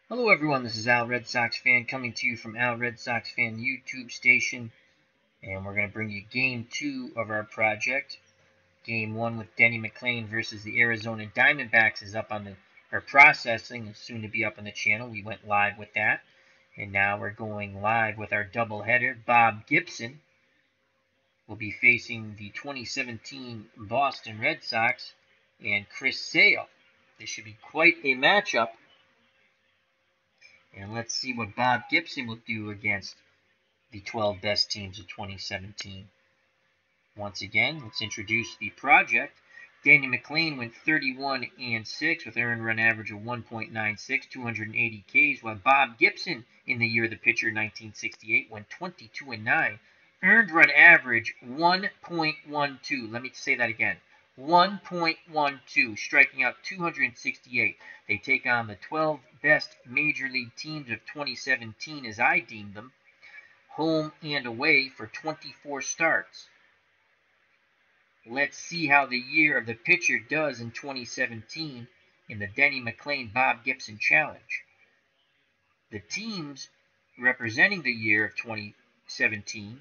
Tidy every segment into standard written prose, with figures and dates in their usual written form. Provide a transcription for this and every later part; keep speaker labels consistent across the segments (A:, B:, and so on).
A: Hello everyone, this is Al Red Sox Fan coming to you from Al Red Sox Fan YouTube station, and we're going to bring you Game 2 of our project. Game 1 with Denny McLain versus the Arizona Diamondbacks is up on the, or processing, and soon to be up on the channel. We went live with that, and now we're going live with our doubleheader. Bob Gibson will be facing the 2017 Boston Red Sox and Chris Sale. This should be quite a matchup. And let's see what Bob Gibson will do against the 12 best teams of 2017. Once again, let's introduce the project. Denny McLain went 31-6 with earned run average of 1.96, 280 Ks, while Bob Gibson, in the year of the pitcher 1968, went 22-9. Earned run average 1.12. Let me say that again. 1.12, striking out 268. They take on the 12 best major league teams of 2017, as I deemed them, home and away for 24 starts. Let's see how the year of the pitcher does in 2017 in the Denny McLain Bob Gibson Challenge. The teams representing the year of 2017: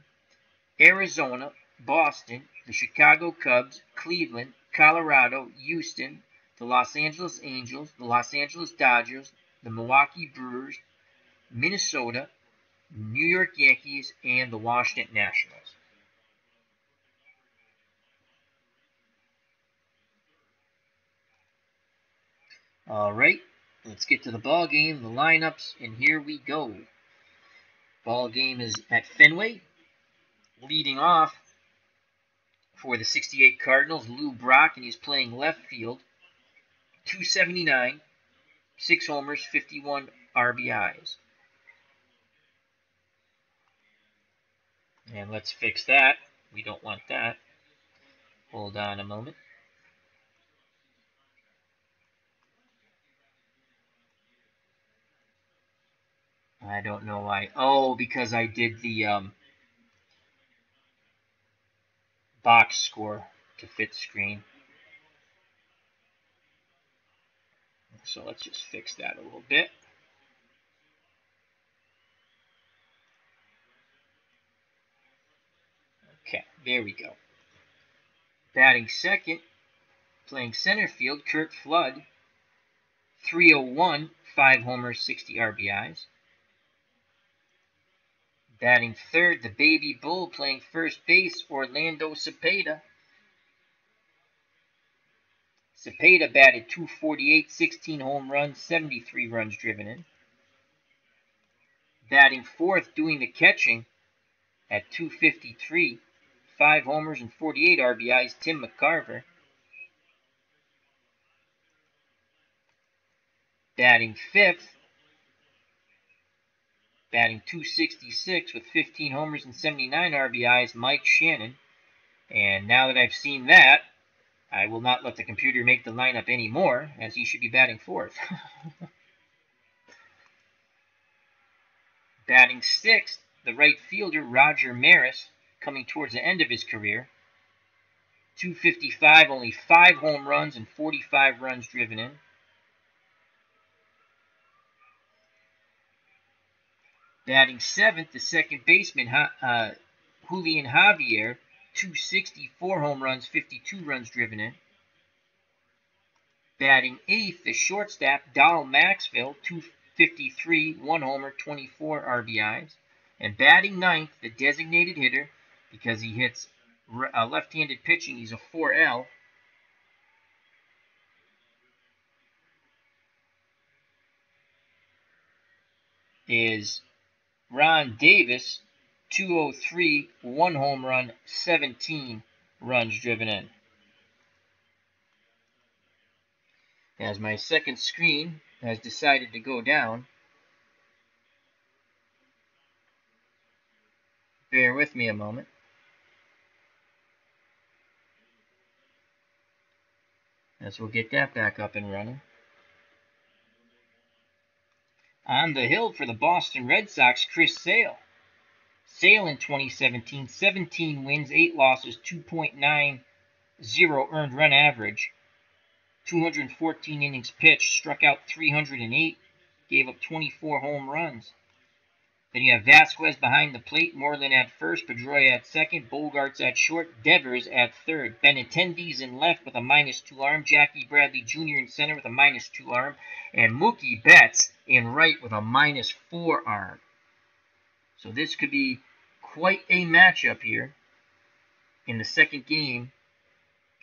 A: Arizona, Boston, the Chicago Cubs, Cleveland, Colorado, Houston, the Los Angeles Angels, the Los Angeles Dodgers, the Milwaukee Brewers, Minnesota, New York Yankees, and the Washington Nationals. All right, let's get to the ball game, the lineups, and here we go. Ball game is at Fenway. Leading off for the 68 Cardinals, Lou Brock, and he's playing left field. 279, 6 homers, 51 RBIs. And let's fix that. We don't want that. Hold on a moment. I don't know why. Oh, because I did the box score to fit screen. So let's just fix that a little bit. Okay, there we go. Batting second, playing center field, Kurt Flood. 301, 5 homers, 60 RBIs. Batting third, the baby bull, playing first base, Orlando Cepeda. Cepeda batted 248, 16 home runs, 73 runs driven in. Batting fourth, doing the catching at 253, 5 homers and 48 RBIs, Tim McCarver. Batting fifth, batting 266 with 15 homers and 79 RBIs, Mike Shannon. And now that I've seen that, I will not let the computer make the lineup anymore, as he should be batting fourth. Batting sixth, the right fielder, Roger Maris, coming towards the end of his career. 255, only 5 home runs and 45 runs driven in. Batting seventh, the second baseman, Julian Javier, 264 home runs, 52 runs driven in. Batting eighth, the shortstop, Dal Maxville, 253, 1 homer, 24 RBIs. And batting ninth, the designated hitter, because he hits left-handed pitching, he's a 4L. Is Ron Davis, 203, 1 home run, 17 runs driven in. As my second screen has decided to go down, bear with me a moment. As we'll get that back up and running. On the hill for the Boston Red Sox, Chris Sale. Sale in 2017, 17 wins, 8 losses, 2.90 earned run average, 214 innings pitched, struck out 308, gave up 24 home runs. Then you have Vasquez behind the plate, Moreland at first, Pedroia at second, Bogarts at short, Devers at third. Benintendi's in left with a -2 arm, Jackie Bradley Jr. in center with a -2 arm, and Mookie Betts in right with a -4 arm. So this could be quite a matchup here in the second game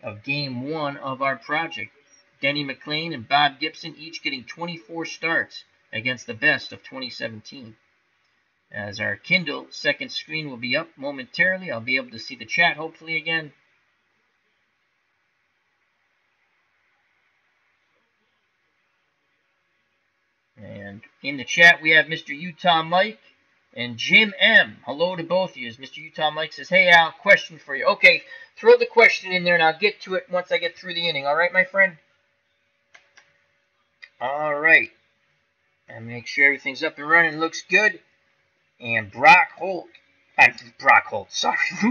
A: of Game 1 of our project. Denny McLain and Bob Gibson each getting 24 starts against the best of 2017. As our Kindle second screen will be up momentarily, I'll be able to see the chat hopefully again. And in the chat we have Mr. Utah Mike and Jim M. Hello to both of you. Mr. Utah Mike says, hey Al, question for you. Okay, throw the question in there and I'll get to it once I get through the inning. All right, my friend? All right. And make sure everything's up and running. Looks good. And Lou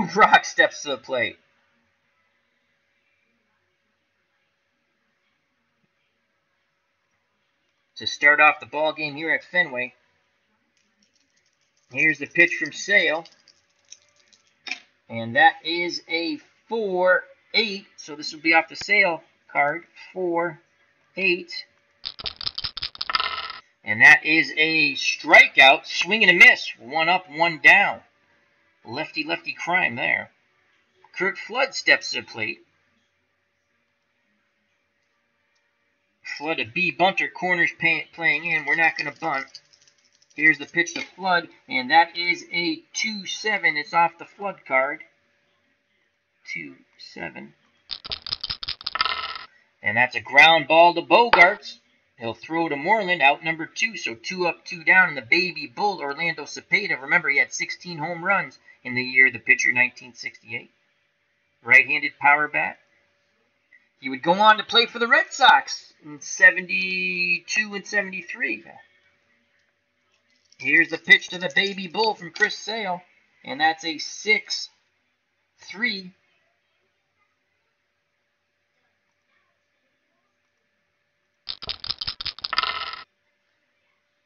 A: Brock steps to the plate. To start off the ball game here at Fenway. Here's the pitch from Sale. And that is a 4-8. So this will be off the Sale card. 4-8. And that is a strikeout. Swing and a miss. 1 up, 1 down. Lefty-lefty crime there. Kurt Flood steps to the plate. Flood, a B bunter, corners playing in. We're not going to bunt. Here's the pitch to Flood, and that is a 2-7. It's off the Flood card. 2-7. And that's a ground ball to Bogarts. He'll throw to Moreland, out number 2, so 2 up, 2 down, and the baby bull, Orlando Cepeda. Remember, he had 16 home runs in the year of the pitcher, 1968. Right-handed power bat. He would go on to play for the Red Sox in 72 and 73. Here's the pitch to the baby bull from Chris Sale, and that's a 6-3.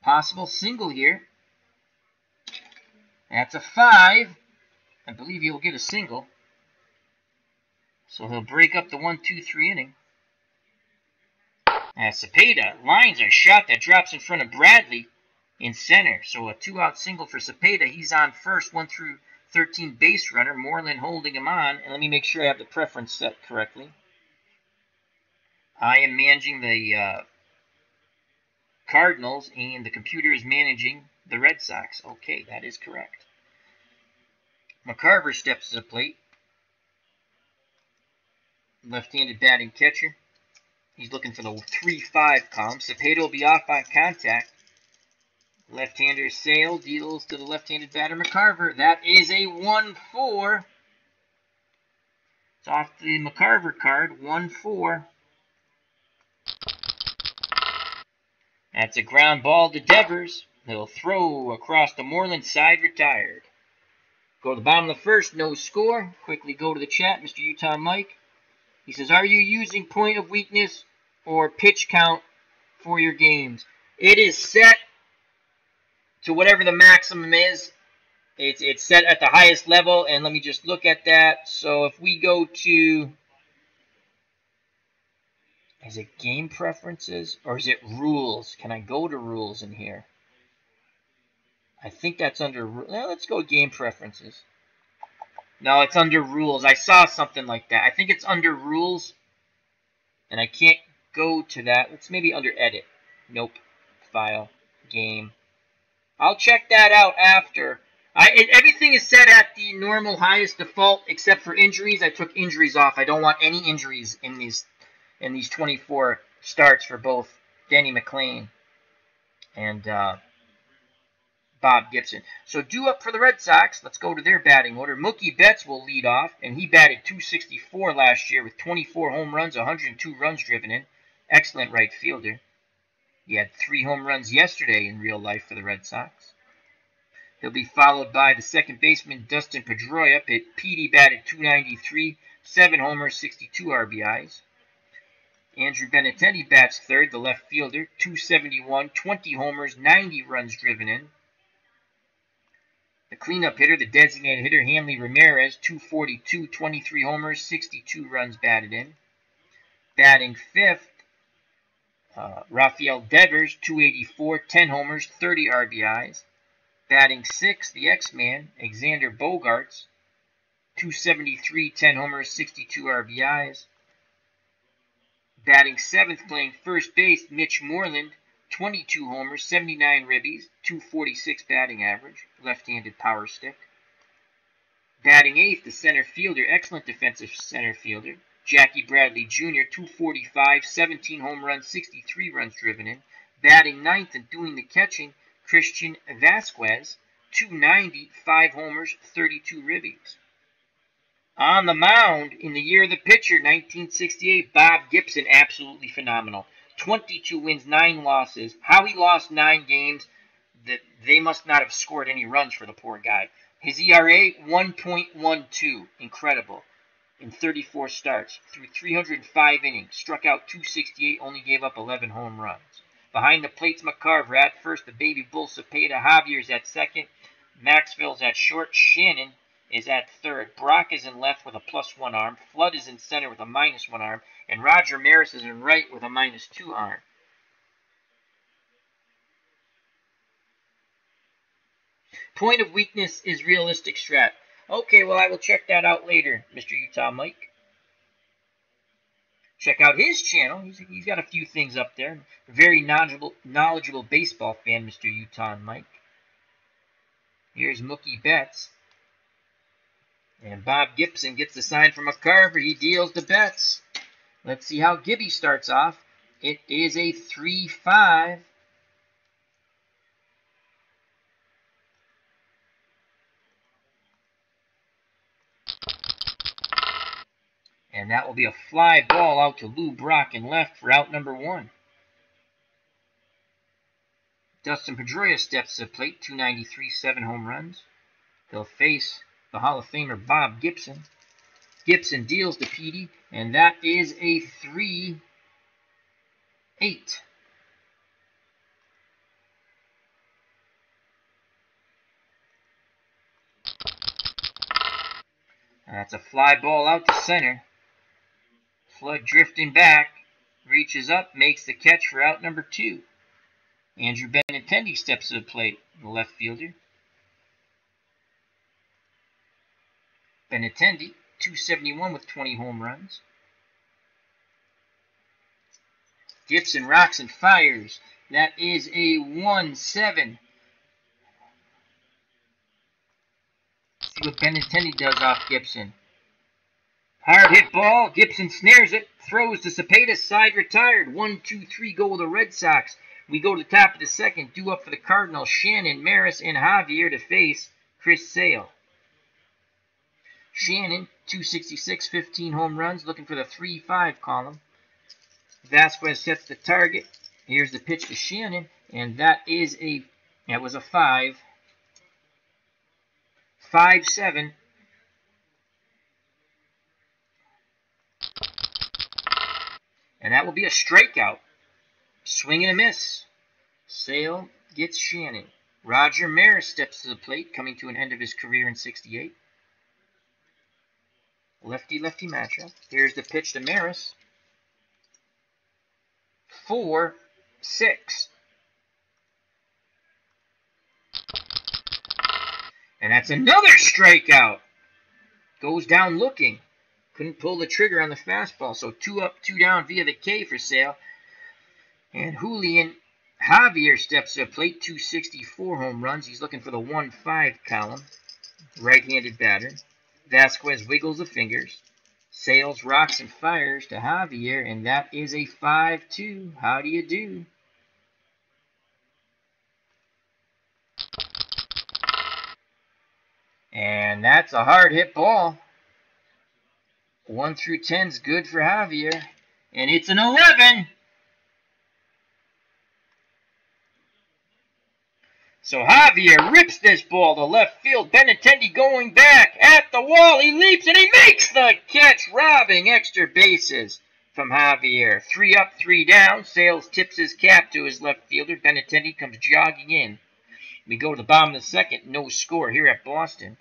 A: Possible single here. That's a 5. I believe he'll get a single. So he'll break up the 1-2-3 inning. Cepeda lines a shot that drops in front of Bradley in center. So a 2-out single for Cepeda. He's on first, 1 through 13 base runner. Moreland holding him on. And let me make sure I have the preference set correctly. I am managing the Cardinals, and the computer is managing the Red Sox. Okay, that is correct. McCarver steps to the plate. Left-handed batting catcher. He's looking for the 3-5 column. Cepeda will be off on contact. Left-hander Sale deals to the left-handed batter McCarver. That is a 1-4. It's off the McCarver card. 1-4. That's a ground ball to Devers. He'll throw across the Moreland side, retired. Go to the bottom of the first, no score. Quickly go to the chat, Mr. Utah Mike. He says, are you using point of weakness or pitch count for your games? It is set to whatever the maximum is. It's set at the highest level, and let me just look at that. So if we go to... Is it game preferences or is it rules? Can I go to rules in here? I think that's under... let's go game preferences. No, it's under rules. I saw something like that. I think it's under rules. And I can't go to that. Let's maybe under edit. Nope. File. Game. I'll check that out after. Everything is set at the normal highest default except for injuries. I took injuries off. I don't want any injuries in these 24 starts for both Denny McLain and Bob Gibson. So due up for the Red Sox. Let's go to their batting order. Mookie Betts will lead off, and he batted .264 last year with 24 home runs, 102 runs driven in. Excellent right fielder. He had 3 home runs yesterday in real life for the Red Sox. He'll be followed by the second baseman, Dustin Pedroia. Petey batted .293, 7 homers, 62 RBIs. Andrew Benintendi bats third, the left fielder, 271, 20 homers, 90 runs driven in. The cleanup hitter, the designated hitter, Hanley Ramirez, 242, 23 homers, 62 runs batted in. Batting fifth, Rafael Devers, 284, 10 homers, 30 RBIs. Batting sixth, the X-Man, Alexander Bogaerts, 273, 10 homers, 62 RBIs. Batting seventh, playing first base, Mitch Moreland, 22 homers, 79 ribbies, 246 batting average, left-handed power stick. Batting eighth, the center fielder, excellent defensive center fielder, Jackie Bradley Jr., 245, 17 home runs, 63 runs driven in. Batting ninth and doing the catching, Christian Vasquez, 290, 5 homers, 32 ribbies. On the mound, in the year of the pitcher, 1968, Bob Gibson, absolutely phenomenal. 22 wins, 9 losses. How he lost 9 games, that they must not have scored any runs for the poor guy. His ERA, 1.12, incredible. In 34 starts, threw 305 innings, struck out 268, only gave up 11 home runs. Behind the plate's McCarver at first, the baby bull Cepeda, Javier's at second, Maxville's at short, Shannon is at third, Brock is in left with a +1 arm, Flood is in center with a -1 arm, and Roger Maris is in right with a -2 arm. Point of weakness is realistic strat. Okay, well, I will check that out later, Mr. Utah Mike. Check out his channel. He's got a few things up there. Very knowledgeable baseball fan, Mr. Utah Mike. Here's Mookie Betts. And Bob Gibson gets the sign from McCarver. He deals the bets. Let's see how Gibby starts off. It is a 3-5. And that will be a fly ball out to Lou Brock in left for out number 1. Dustin Pedroia steps to the plate, 293, 7 home runs. He'll face the Hall of Famer Bob Gibson. Gibson deals to Petey, and that is a 3-8. That's a fly ball out to center. Flood drifting back, reaches up, makes the catch for out number 2. Andrew Benintendi steps to the plate, the left fielder. Benintendi, 271 with 20 home runs. Gibson rocks and fires. That is a 1-7. See what Benintendi does off Gibson. Hard hit ball. Gibson snares it. Throws to Cepeda. Side retired. 1-2-3 go with the Red Sox. We go to the top of the second. Due up for the Cardinals. Shannon, Maris, and Javier to face Chris Sale. Shannon, 266, 15 home runs. Looking for the 3-5 column. Vasquez sets the target. Here's the pitch to Shannon. And that was a 5. 5-7. And that will be a strikeout. Swing and a miss. Sale gets Shannon. Roger Maris steps to the plate, coming to an end of his career in 68. Lefty-lefty matchup. Here's the pitch to Maris. 4-6. And that's another strikeout. Goes down looking. Couldn't pull the trigger on the fastball. So 2 up, 2 down via the K for Sale. And Julian Javier steps to the plate. 264 home runs. He's looking for the 1-5 column. Right-handed batter. Vasquez wiggles the fingers. Sales rocks and fires to Javier. And that is a 5-2. How do you do? And that's a hard hit ball. 1 through 10 is good for Javier. And it's an 11. So Javier rips this ball to left field. Benintendi going back at the wall. He leaps and he makes the catch, robbing extra bases. from Javier. 3 up, 3 down. Sales tips his cap to his left fielder. Benintendi comes jogging in. We go to the bottom of the second. No score here at Boston.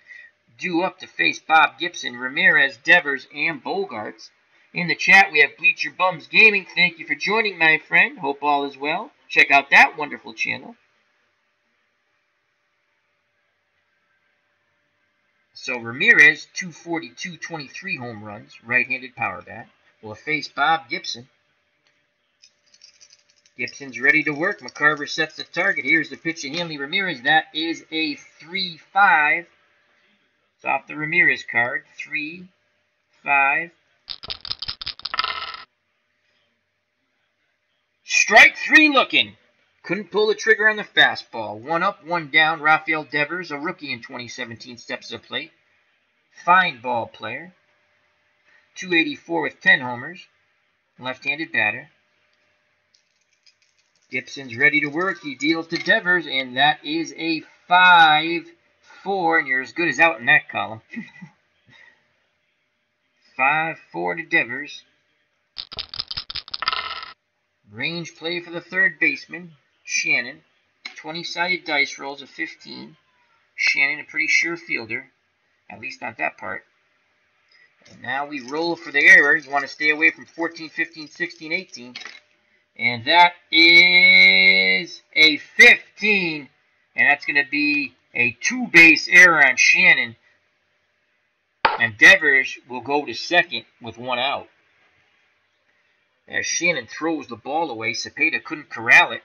A: Due up to face Bob Gibson, Ramirez, Devers, and Bogarts. In the chat, we have Bleacher Bums Gaming. Thank you for joining, my friend. Hope all is well. Check out that wonderful channel. So Ramirez, 242, 23 home runs, right-handed power bat, will face Bob Gibson. Gibson's ready to work. McCarver sets the target. Here's the pitch to Hanley Ramirez. That is a 3-5. It's off the Ramirez card. 3-5. Strike 3 looking. Couldn't pull the trigger on the fastball. 1 up, 1 down. Rafael Devers, a rookie in 2017, steps to the plate. Fine ball player. 284 with 10 homers. Left-handed batter. Gibson's ready to work. He deals to Devers, and that is a 5-4, and you're as good as out in that column. 5-4 to Devers. Range play for the third baseman, Shannon. 20-sided dice rolls of 15. Shannon, a pretty sure fielder, at least not that part. And now we roll for the error. You want to stay away from 14, 15, 16, 18. And that is a 15. And that's going to be a 2-base error on Shannon. And Devers will go to second with 1 out. As Shannon throws the ball away, Cepeda couldn't corral it.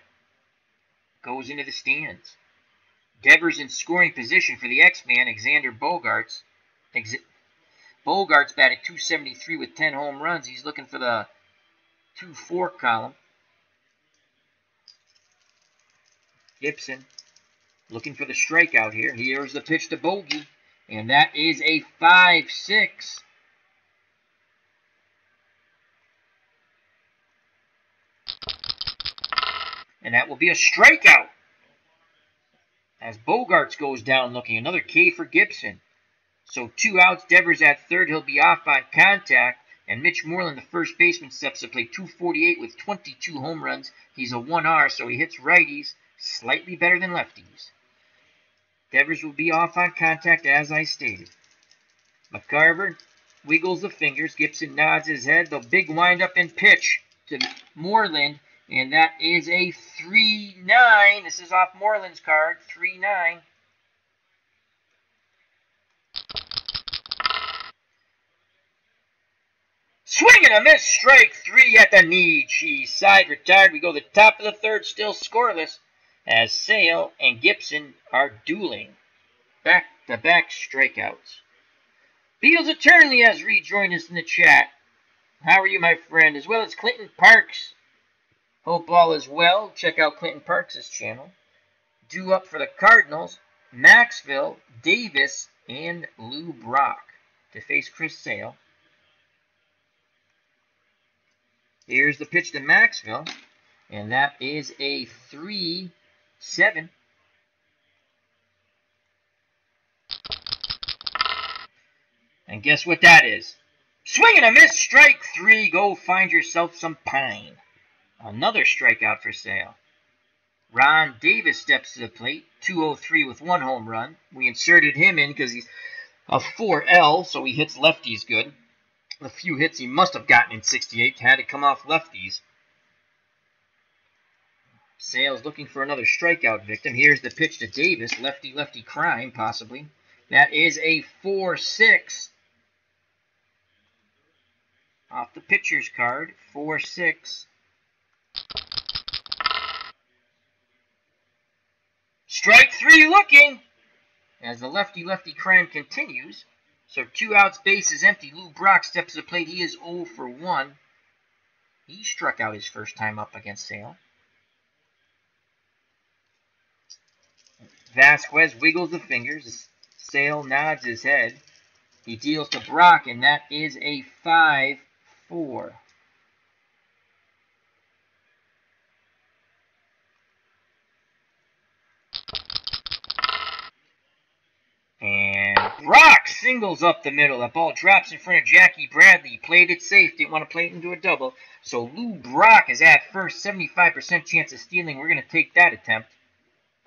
A: Goes into the stands. Devers in scoring position for the X-Man, Xander Bogarts. Bogarts batted .273 with 10 home runs. He's looking for the 2-4 column. Gibson looking for the strikeout here. Here's the pitch to Bogey, and that is a 5-6. And that will be a strikeout. As Bogarts goes down looking. Another K for Gibson. So 2 outs. Devers at third. He'll be off on contact. And Mitch Moreland, the first baseman, steps to play. .248 with 22 home runs. He's a 1R, so he hits righties slightly better than lefties. Devers will be off on contact, as I stated. McCarver wiggles the fingers. Gibson nods his head. The big windup and pitch to Moreland. And that is a 3-9. This is off Moreland's card. 3-9. Swing and a miss. Strike 3 at the knee. Cheese side retired. We go to the top of the third, still scoreless, as Sale and Gibson are dueling. Back-to-back strikeouts. Beatles Eternally has rejoined us in the chat. How are you, my friend? As well as Clinton Parks. Hope all is well. Check out Clinton Parks' channel. Due up for the Cardinals, Maxville, Davis, and Lou Brock to face Chris Sale. Here's the pitch to Maxville, and that is a 3-7. And guess what that is? Swing and a miss, strike 3. Go find yourself some pine. Another strikeout for Sale. Ron Davis steps to the plate. 203 with 1 home run. We inserted him in because he's a 4L, so he hits lefties good. The few hits he must have gotten in 68 had to come off lefties. Sale's looking for another strikeout victim. Here's the pitch to Davis. Lefty-lefty crime, possibly. That is a 4-6. Off the pitcher's card. 4-6. Strike 3 looking. As the lefty-lefty crime continues. So 2 outs, base is empty. Lou Brock steps to the plate. He is 0 for 1. He struck out his first time up against Sale. Vasquez wiggles the fingers. Sale nods his head. He deals to Brock, and that is a 5-4. And Brock singles up the middle. That ball drops in front of Jackie Bradley. Played it safe. Didn't want to play it into a double. So Lou Brock is at first. 75% chance of stealing. We're going to take that attempt.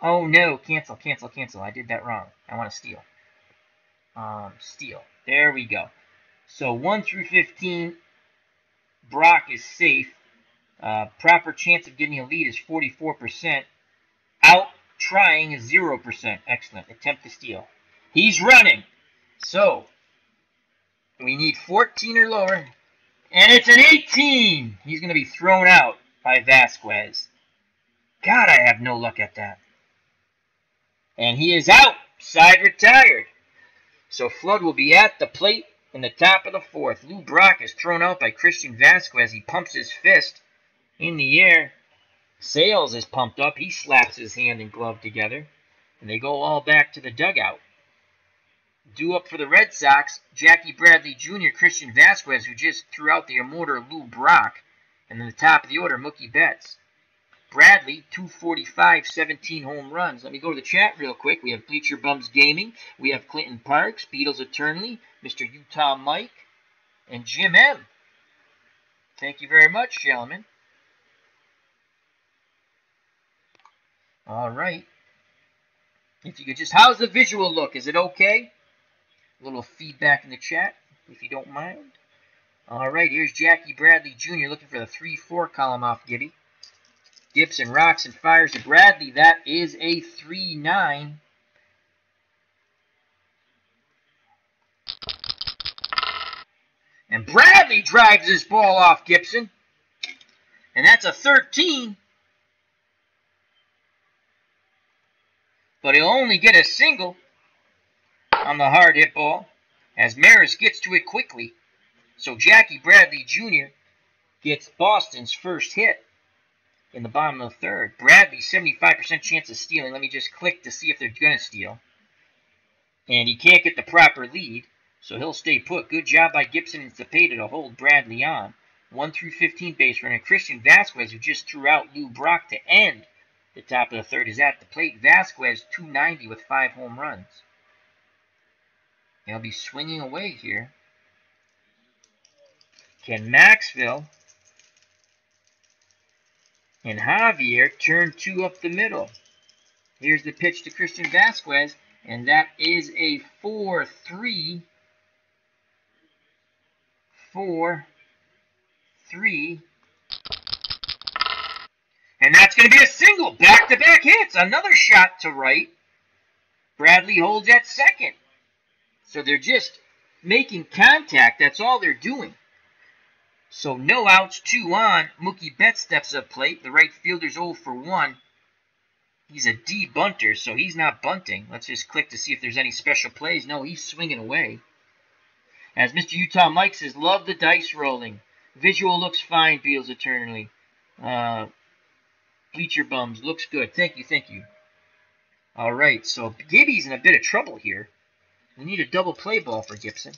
A: Oh, no. Cancel, cancel, cancel. I did that wrong. I want to steal. Steal. There we go. So 1 through 15, Brock is safe. Proper chance of getting a lead is 44%. Out trying is 0%. Excellent. Attempt to steal. He's running. So we need 14 or lower. And it's an 18. He's going to be thrown out by Vasquez. God, I have no luck at that. And he is out. Side retired. So Flood will be at the plate in the top of the fourth. Lou Brock is thrown out by Christian Vasquez. He pumps his fist in the air. Sales is pumped up. He slaps his hand and glove together. And they go all back to the dugout. Due up for the Red Sox, Jackie Bradley Jr., Christian Vasquez, who just threw out the immortal Lou Brock. And then the top of the order, Mookie Betts. Bradley, 245, 17 home runs. Let me go to the chat real quick. We have Bleacher Bums Gaming. We have Clinton Parks, Beatles Eternally, Mr. Utah Mike, and Jim M. Thank you very much, gentlemen. All right. If you could just, how's the visual look? Is it okay? A little feedback in the chat, if you don't mind. All right, here's Jackie Bradley Jr. looking for the 3-4 column off Gibby. Gibson rocks and fires to Bradley. That is a 3-9. And Bradley drives this ball off Gibson. And that's a 13. But he'll only get a single on the hard hit ball as Maris gets to it quickly. So Jackie Bradley Jr. gets Boston's first hit in the bottom of the third. Bradley, 75% chance of stealing. Let me just click to see if they're going to steal. And he can't get the proper lead, so he'll stay put. Good job by Gibson and Cepeda to hold Bradley on. 1 through 15 base runner. Christian Vasquez, who just threw out Lou Brock to end the top of the third, is at the plate. Vasquez, 290 with 5 home runs. He'll be swinging away here. Can Maxville and Javier turn 2 up the middle? Here's the pitch to Christian Vasquez, and that is a 4-3. 4-3. And that's going to be a single. Back-to-back hits. Another shot to right. Bradley holds at second. So they're just making contact. That's all they're doing. So no outs, 2 on. Mookie Betts steps up plate. The right fielder's 0 for 1. He's a D bunter, so he's not bunting. Let's just click to see if there's any special plays. No, he's swinging away. As Mr. Utah Mike says, love the dice rolling. Visual looks fine, Beals Eternally. Bleacher Bums looks good. Thank you, thank you. All right, so Gibby's in a bit of trouble here. We need a double play ball for Gibson.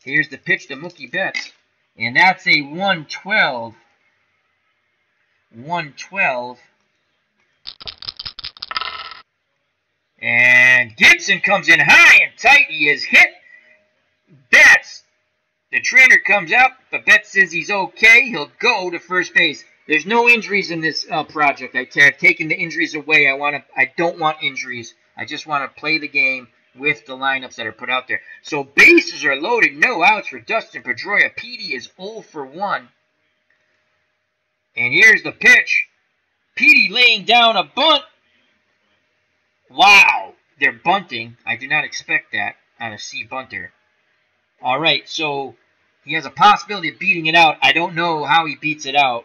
A: Here's the pitch to Mookie Betts. And that's a 112. 112. And Gibson comes in high and tight. He is hit. Betts. The trainer comes out, but Betts says he's okay. He'll go to first base. There's no injuries in this project. I've taken the injuries away. I don't want injuries. I just want to play the game with the lineups that are put out there. So bases are loaded. No outs for Dustin Pedroia. Petey is 0 for 1. And here's the pitch. Petey laying down a bunt. Wow. They're bunting. I did not expect that on a C bunter. All right, so he has a possibility of beating it out. I don't know how he beats it out.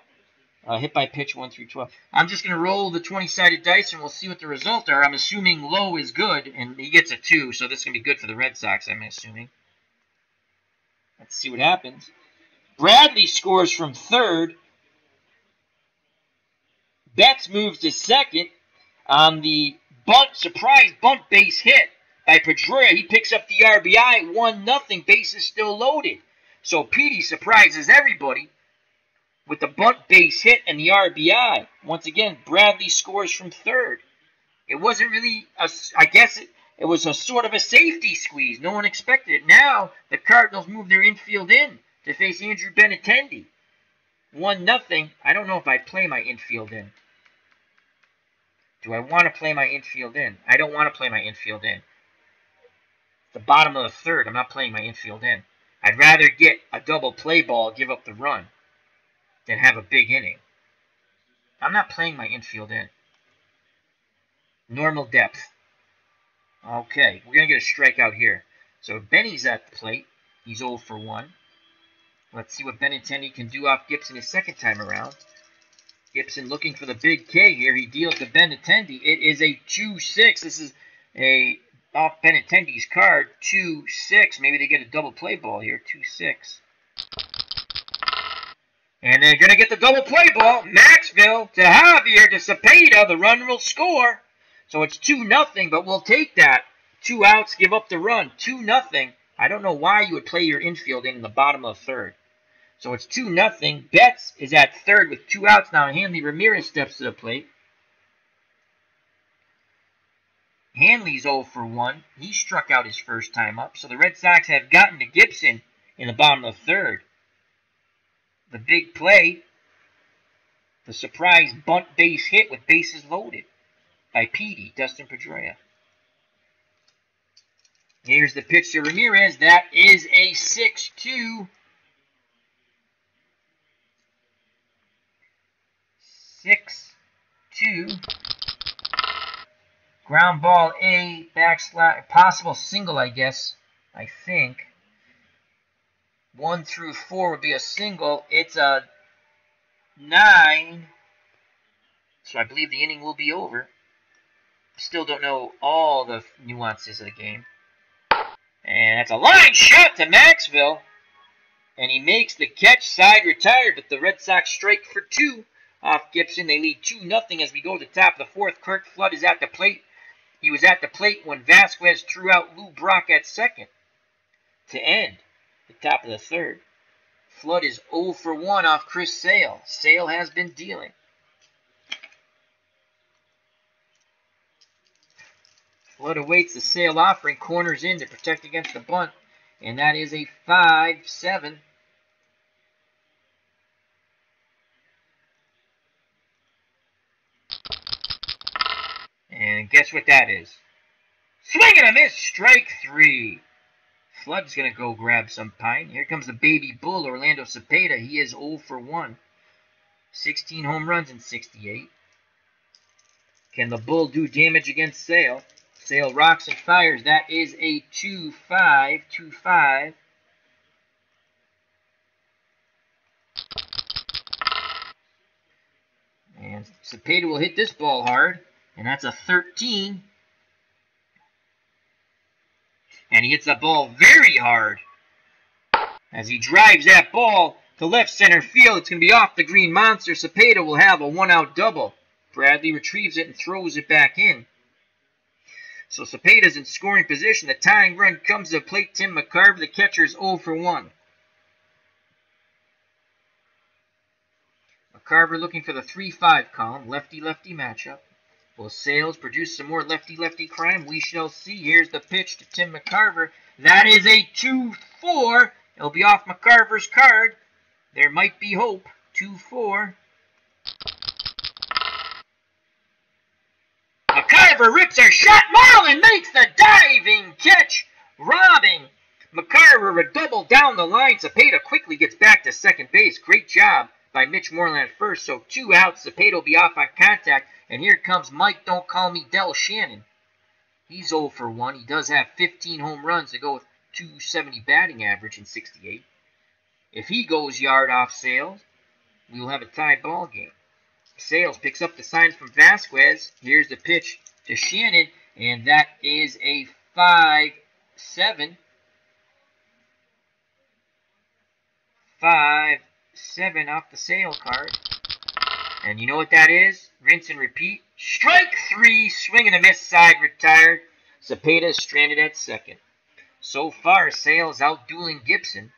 A: Hit by pitch 1 through 12. I'm just going to roll the 20-sided dice, and we'll see what the results are. I'm assuming low is good, and he gets a 2, so this is going to be good for the Red Sox, I'm assuming. Let's see what happens. Bradley scores from third. Betts moves to second on the surprise bunt base hit by Pedroia. He picks up the RBI, 1-0, bases still loaded. So Petey surprises everybody with the bunt base hit and the RBI. Once again, Bradley scores from third. It wasn't really, I guess It was a sort of a safety squeeze. No one expected it. Now the Cardinals move their infield in to face Andrew Benintendi. 1-0. I don't know if I play my infield in. Do I want to play my infield in? I don't want to play my infield in. The bottom of the third, I'm not playing my infield in. I'd rather get a double play ball, give up the run, than have a big inning. I'm not playing my infield in. Normal depth. Okay, we're going to get a strikeout here. So Benny's at the plate. He's 0 for 1. Let's see what Benintendi can do off Gibson his second time around. Gibson looking for the big K here. He deals to Benintendi. It is a 2-6. This is a off Benintendi's card. 2-6. Maybe they get a double play ball here. 2-6. And they're going to get the double play ball. Maxville to Javier to Cepeda. The run will score. So it's 2-0, but we'll take that. 2 outs, give up the run. 2-0. I don't know why you would play your infield in the bottom of the third. So it's 2-0. Betts is at third with 2 outs now. Hanley Ramirez steps to the plate. Hanley's 0 for 1. He struck out his first time up. So the Red Sox have gotten to Gibson in the bottom of the third. The big play, the surprise bunt base hit with bases loaded by Petey, Dustin Pedroia. Here's the pitch to Ramirez. That is a 6-2. 6-2. Ground ball A, backslash, possible single, I guess. I think. 1 through 4 would be a single. It's a 9. So I believe the inning will be over. Still don't know all the nuances of the game. And that's a line shot to Maxville. And he makes the catch, side retired, but the Red Sox strike for 2 off Gibson. They lead 2-0 as we go to the top of the fourth. Kirk Flood is at the plate. He was at the plate when Vasquez threw out Lou Brock at second to end the top of the third. Flood is 0 for 1 off Chris Sale. Sale has been dealing. Flood awaits the Sale offering, corners in to protect against the bunt, and that is a 5-7. And guess what that is? Swing and a miss, strike 3. Flood's going to go grab some pine. Here comes the baby bull, Orlando Cepeda. He is 0 for 1. 16 home runs in 68. Can the bull do damage against Sale? Sale rocks and fires. That is a 2-5. 2-5. And Cepeda will hit this ball hard. And that's a 13. And he hits that ball very hard. As he drives that ball to left center field, it's going to be off the green monster. Cepeda will have a 1-out double. Bradley retrieves it and throws it back in. So Cepeda's in scoring position. The tying run comes to the plate. Tim McCarver, the catcher, is 0 for 1. McCarver looking for the 3-5 column. Lefty-lefty matchup. Will Sales produce some more lefty-lefty crime? We shall see. Here's the pitch to Tim McCarver. That is a 2-4. It'll be off McCarver's card. There might be hope. 2-4. McCarver rips her shot. Marlin makes the diving catch, robbing McCarver a double down the line. Cepeda quickly gets back to second base. Great job by Mitch Moreland at first. So 2 outs. Cepeda will be off on contact. And here comes Mike Don't Call Me Del Shannon. He's 0 for 1. He does have 15 home runs to go with 270 batting average in 68. If he goes yard off Sales, we will have a tie ball game. Sales picks up the sign from Vasquez. Here's the pitch to Shannon, and that is a 5-7. 5-7 off the Sale card. And you know what that is? Rinse and repeat. Strike 3, swing and a miss, side retired. Cepeda is stranded at second. So far, Sales out dueling Gibson.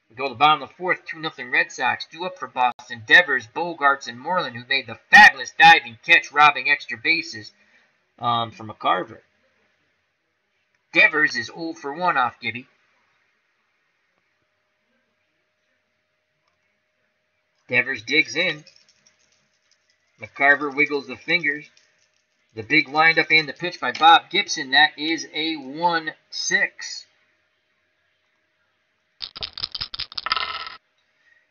A: We go to the bottom of the fourth, 2-0 Red Sox. Due up for Boston, Devers, Bogarts, and Moreland, who made the fabulous diving catch, robbing extra bases from McCarver. Devers is 0 for 1 off Gibby. Devers digs in. McCarver wiggles the fingers. The big windup and the pitch by Bob Gibson. That is a 1-6.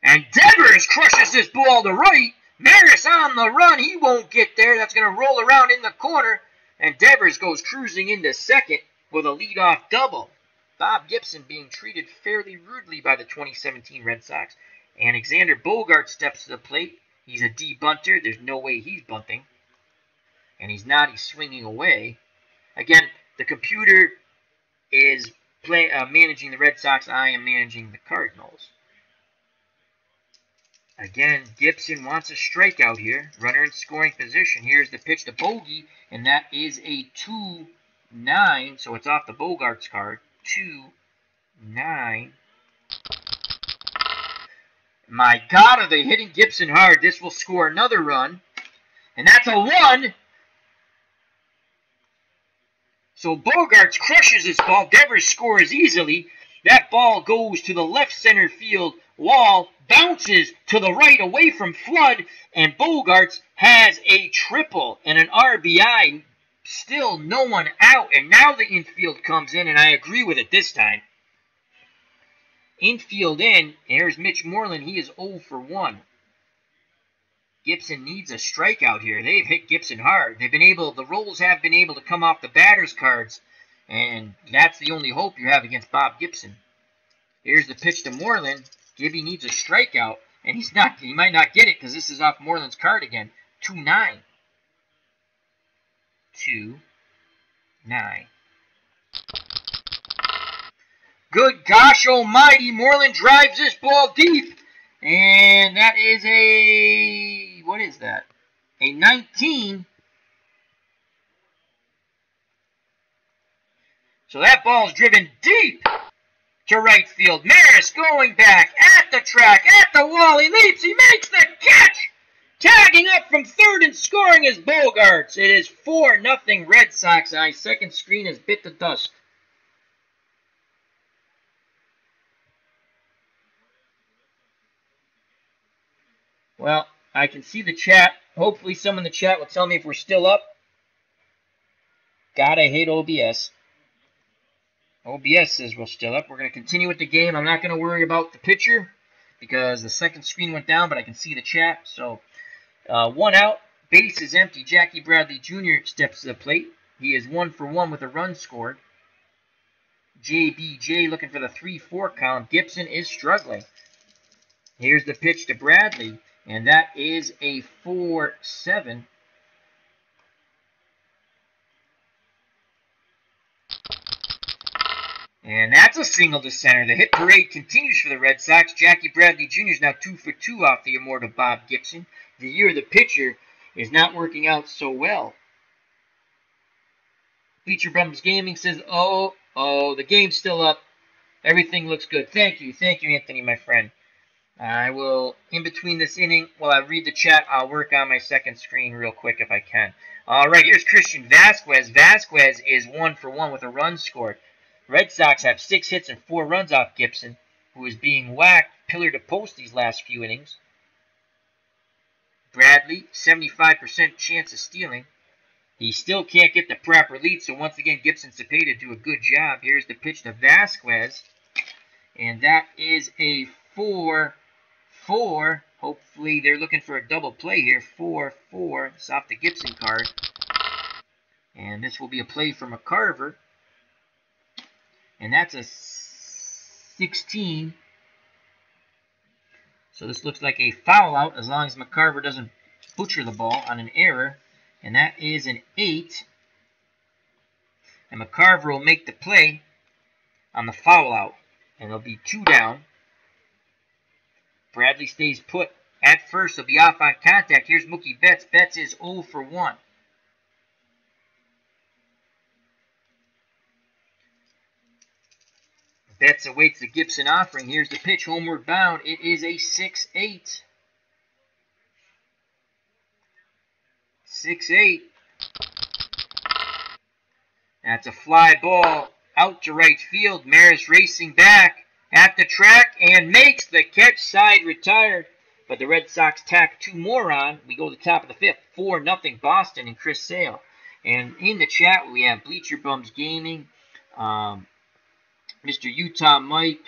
A: And Devers crushes this ball to right. Maris on the run. He won't get there. That's going to roll around in the corner. And Devers goes cruising into second with a leadoff double. Bob Gibson being treated fairly rudely by the 2017 Red Sox. Alexander Bogart steps to the plate. He's a debunter. There's no way he's bunting. And he's not. He's swinging away. Again, the computer is managing the Red Sox. I am managing the Cardinals. Again, Gibson wants a strikeout here. Runner in scoring position. Here's the pitch to Bogey, and that is a 2-9. So it's off the Bogart's card. 2-9. My God, are they hitting Gibson hard? This will score another run. And that's a 1. So Bogarts crushes this ball. Devers scores easily. That ball goes to the left center field wall, bounces to the right away from Flood, and Bogarts has a triple and an RBI. Still no one out, and now the infield comes in, and I agree with it this time. Infield in, here's Mitch Moreland. He is 0 for 1. Gibson needs a strikeout here. They've hit Gibson hard. The Rolls have been able to come off the batter's cards, and that's the only hope you have against Bob Gibson. Here's the pitch to Moreland. Gibby needs a strikeout, and he might not get it because this is off Moreland's card again. 2-9. 2-9. Good gosh almighty, Moreland drives this ball deep. And that is a, what is that? A 19. So that ball's driven deep to right field. Maris going back at the track, at the wall. He leaps, he makes the catch. Tagging up from third and scoring is Bogarts. It is 4-0 Red Sox. My second screen has bit the dust. Well, I can see the chat. Hopefully someone in the chat will tell me if we're still up. God, I hate OBS. OBS says we're still up. We're going to continue with the game. I'm not going to worry about the pitcher because the second screen went down, but I can see the chat. So, 1 out. Base is empty. Jackie Bradley Jr. steps to the plate. He is 1 for 1 with a run scored. JBJ looking for the 3-4 count. Gibson is struggling. Here's the pitch to Bradley. And that is a 4-7. And that's a single to center. The hit parade continues for the Red Sox. Jackie Bradley Jr. is now 2 for 2 off the immortal Bob Gibson. The year of the pitcher is not working out so well. Feature Bums Gaming says, oh, the game's still up. Everything looks good. Thank you, Anthony, my friend. I will, in between this inning, while I read the chat, I'll work on my second screen real quick if I can. All right, here's Christian Vasquez. Vasquez is 1 for 1 with a run scored. Red Sox have 6 hits and 4 runs off Gibson, who is being whacked pillar to post these last few innings. Bradley, 75% chance of stealing. He still can't get the proper lead, so once again, Gibson Cepeda do a good job. Here's the pitch to Vasquez, and that is a 4-4. Hopefully they're looking for a double play here. 4-4. It's off the Gibson card. And this will be a play for McCarver. And that's a 16. So this looks like a foul out as long as McCarver doesn't butcher the ball on an error. And that is an 8. And McCarver will make the play on the foul out. And it'll be 2 down. Bradley stays put at first. He'll be off on contact. Here's Mookie Betts. Betts is 0 for 1. Betts awaits the Gibson offering. Here's the pitch. Homeward bound. It is a 6-8. 6-8. That's a fly ball out to right field. Maris racing back at the track and makes the catch. Side retired. But the Red Sox tack 2 more on. We go to the top of the 5th. 4-0 Boston and Chris Sale. And in the chat, we have Bleacher Bums Gaming, Mr. Utah Mike,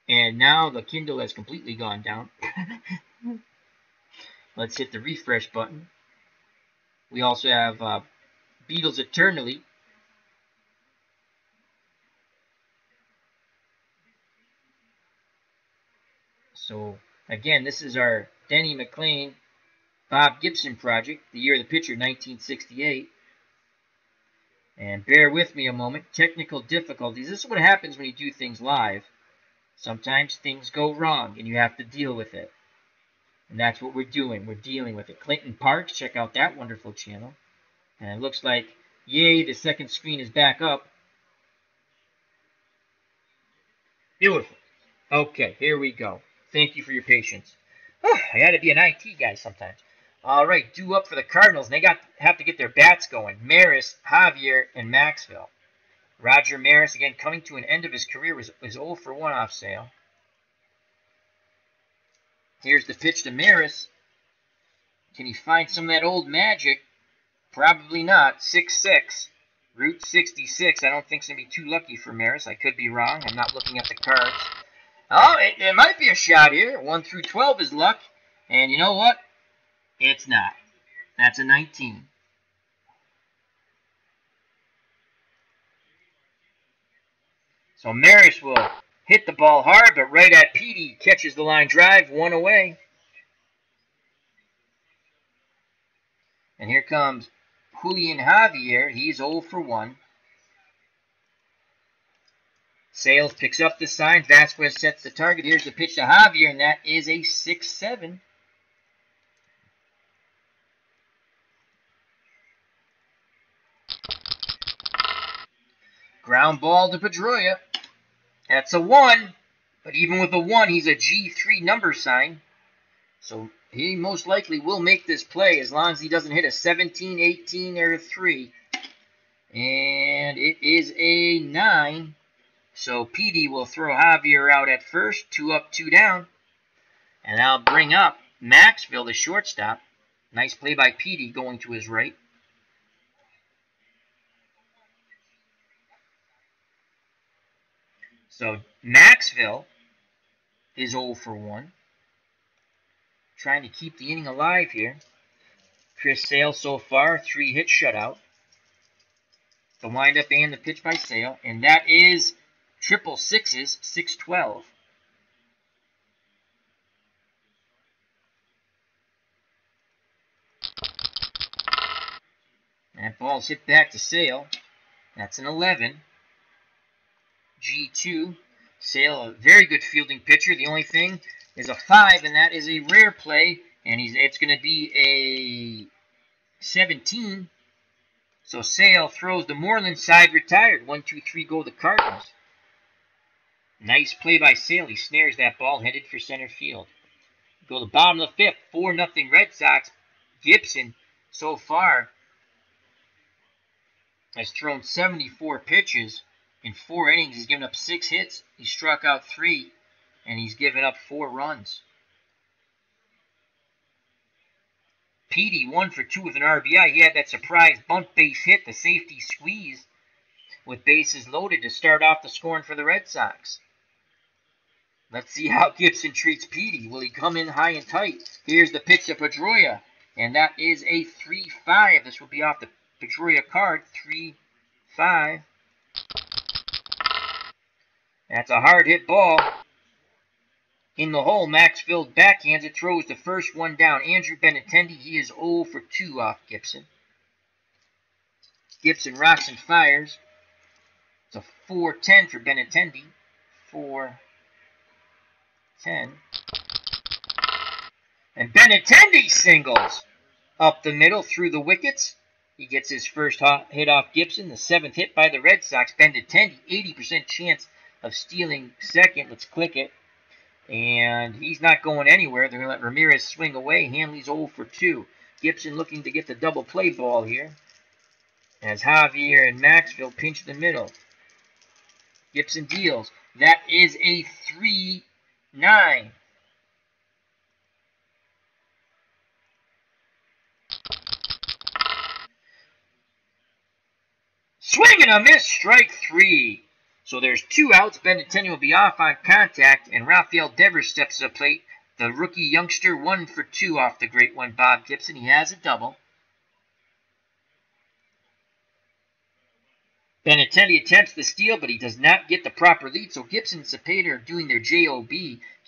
A: and now the Kindle has completely gone down. Let's hit the refresh button. We also have Beatles Eternally. So, again, this is our Denny McLain Bob Gibson project, the year of the pitcher, 1968. And bear with me a moment. Technical difficulties. This is what happens when you do things live. Sometimes things go wrong, and you have to deal with it. And that's what we're doing. We're dealing with it. Clinton Parks, check out that wonderful channel. And it looks like, yay, the second screen is back up. Beautiful. Okay, here we go. Thank you for your patience. Oh, I got to be an IT guy sometimes. All right, due up for the Cardinals. And they have to get their bats going. Maris, Javier, and Maxwell. Roger Maris, again, coming to an end of his career, was 0 for 1 off Sale. Here's the pitch to Maris. Can he find some of that old magic? Probably not. 6-6. Route 66. I don't think it's going to be too lucky for Maris. I could be wrong. I'm not looking at the cards. Oh, it might be a shot here. 1 through 12 is luck. And you know what? It's not. That's a 19. So Maris will hit the ball hard, but right at Petey, catches the line drive, 1 away. And here comes Julian Javier. He's 0 for 1. Sales picks up the sign. Vasquez sets the target. Here's the pitch to Javier, and that is a 6-7. Ground ball to Pedroia. That's a 1. But even with a 1, he's a G3 number sign. So he most likely will make this play as long as he doesn't hit a 17, 18, or a 3. And it is a 9. So Petey will throw Javier out at first. 2 up, 2 down. And I'll bring up Maxwell, the shortstop. Nice play by Petey going to his right. So Maxwell is 0 for 1. Trying to keep the inning alive here. Chris Sale so far, 3-hit shutout. The windup and the pitch by Sale. And that is triple sixes, 6-12. That ball's hit back to Sale. That's an 11. G2. Sale, a very good fielding pitcher. The only thing is a 5, and that is a rare play. And it's going to be a 17. So Sale throws the Moreland side retired. 1, 2, 3 go the Cardinals. Nice play by Sale. He snares that ball headed for center field. Go to the bottom of the 5th. 4-0 Red Sox. Gibson so far has thrown 74 pitches. In 4 innings, he's given up 6 hits. He struck out 3, and he's given up 4 runs. Petey 1 for 2 with an RBI. He had that surprise bunt base hit, the safety squeeze, with bases loaded to start off the scoring for the Red Sox. Let's see how Gibson treats Petey. Will he come in high and tight? Here's the pitch to Pedroia, and that is a 3-5. This will be off the Pedroia card. 3-5. That's a hard hit ball. In the hole, Maxwell backhands it, throws the first one down. Andrew Benintendi, he is 0 for 2 off Gibson. Gibson rocks and fires. It's a 4-10 for Benintendi. 4-10. And Benintendi singles up the middle through the wickets. He gets his first hit off Gibson, the 7th hit by the Red Sox. Benintendi, 80% chance of stealing second. Let's click it. And he's not going anywhere. They're going to let Ramirez swing away. Hanley's 0 for 2. Gibson looking to get the double play ball here. as Javier and Maxville pinch the middle. Gibson deals. That is a 3-9. Swing and a miss, strike 3. So there's 2 outs. Benintendi will be off on contact, and Rafael Devers steps to the plate. The rookie youngster 1 for 2 off the great one, Bob Gibson. He has a double. Benintendi attempts the steal, but he does not get the proper lead. So Gibson and Cepeda are doing their job,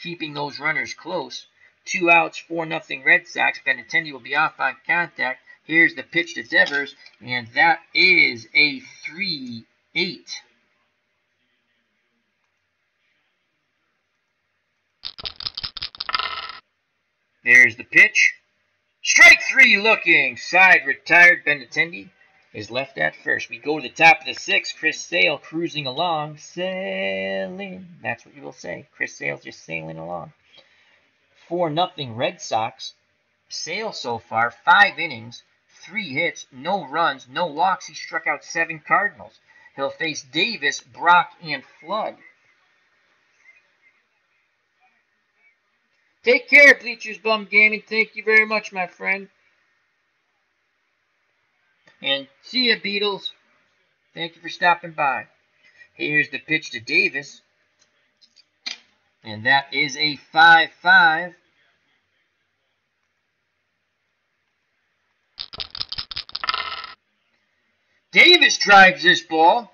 A: keeping those runners close. 2 outs, 4-0 Red Sox. Benintendi will be off on contact. Here's the pitch to Devers, and that is a 3-8. There's the pitch. Strike 3 looking. Side retired. Benintendi is left at first. We go to the top of the 6th. Chris Sale cruising along. Sailing. That's what you will say. Chris Sale's just sailing along. 4-0 Red Sox. Sale so far, 5 innings, 3 hits, no runs, no walks. He struck out 7 Cardinals. He'll face Davis, Brock, and Flood. Take care, Bleachers Bum Gaming. Thank you very much, my friend. And see ya, Beatles. Thank you for stopping by. Here's the pitch to Davis. And that is a 5-5. Davis drives this ball.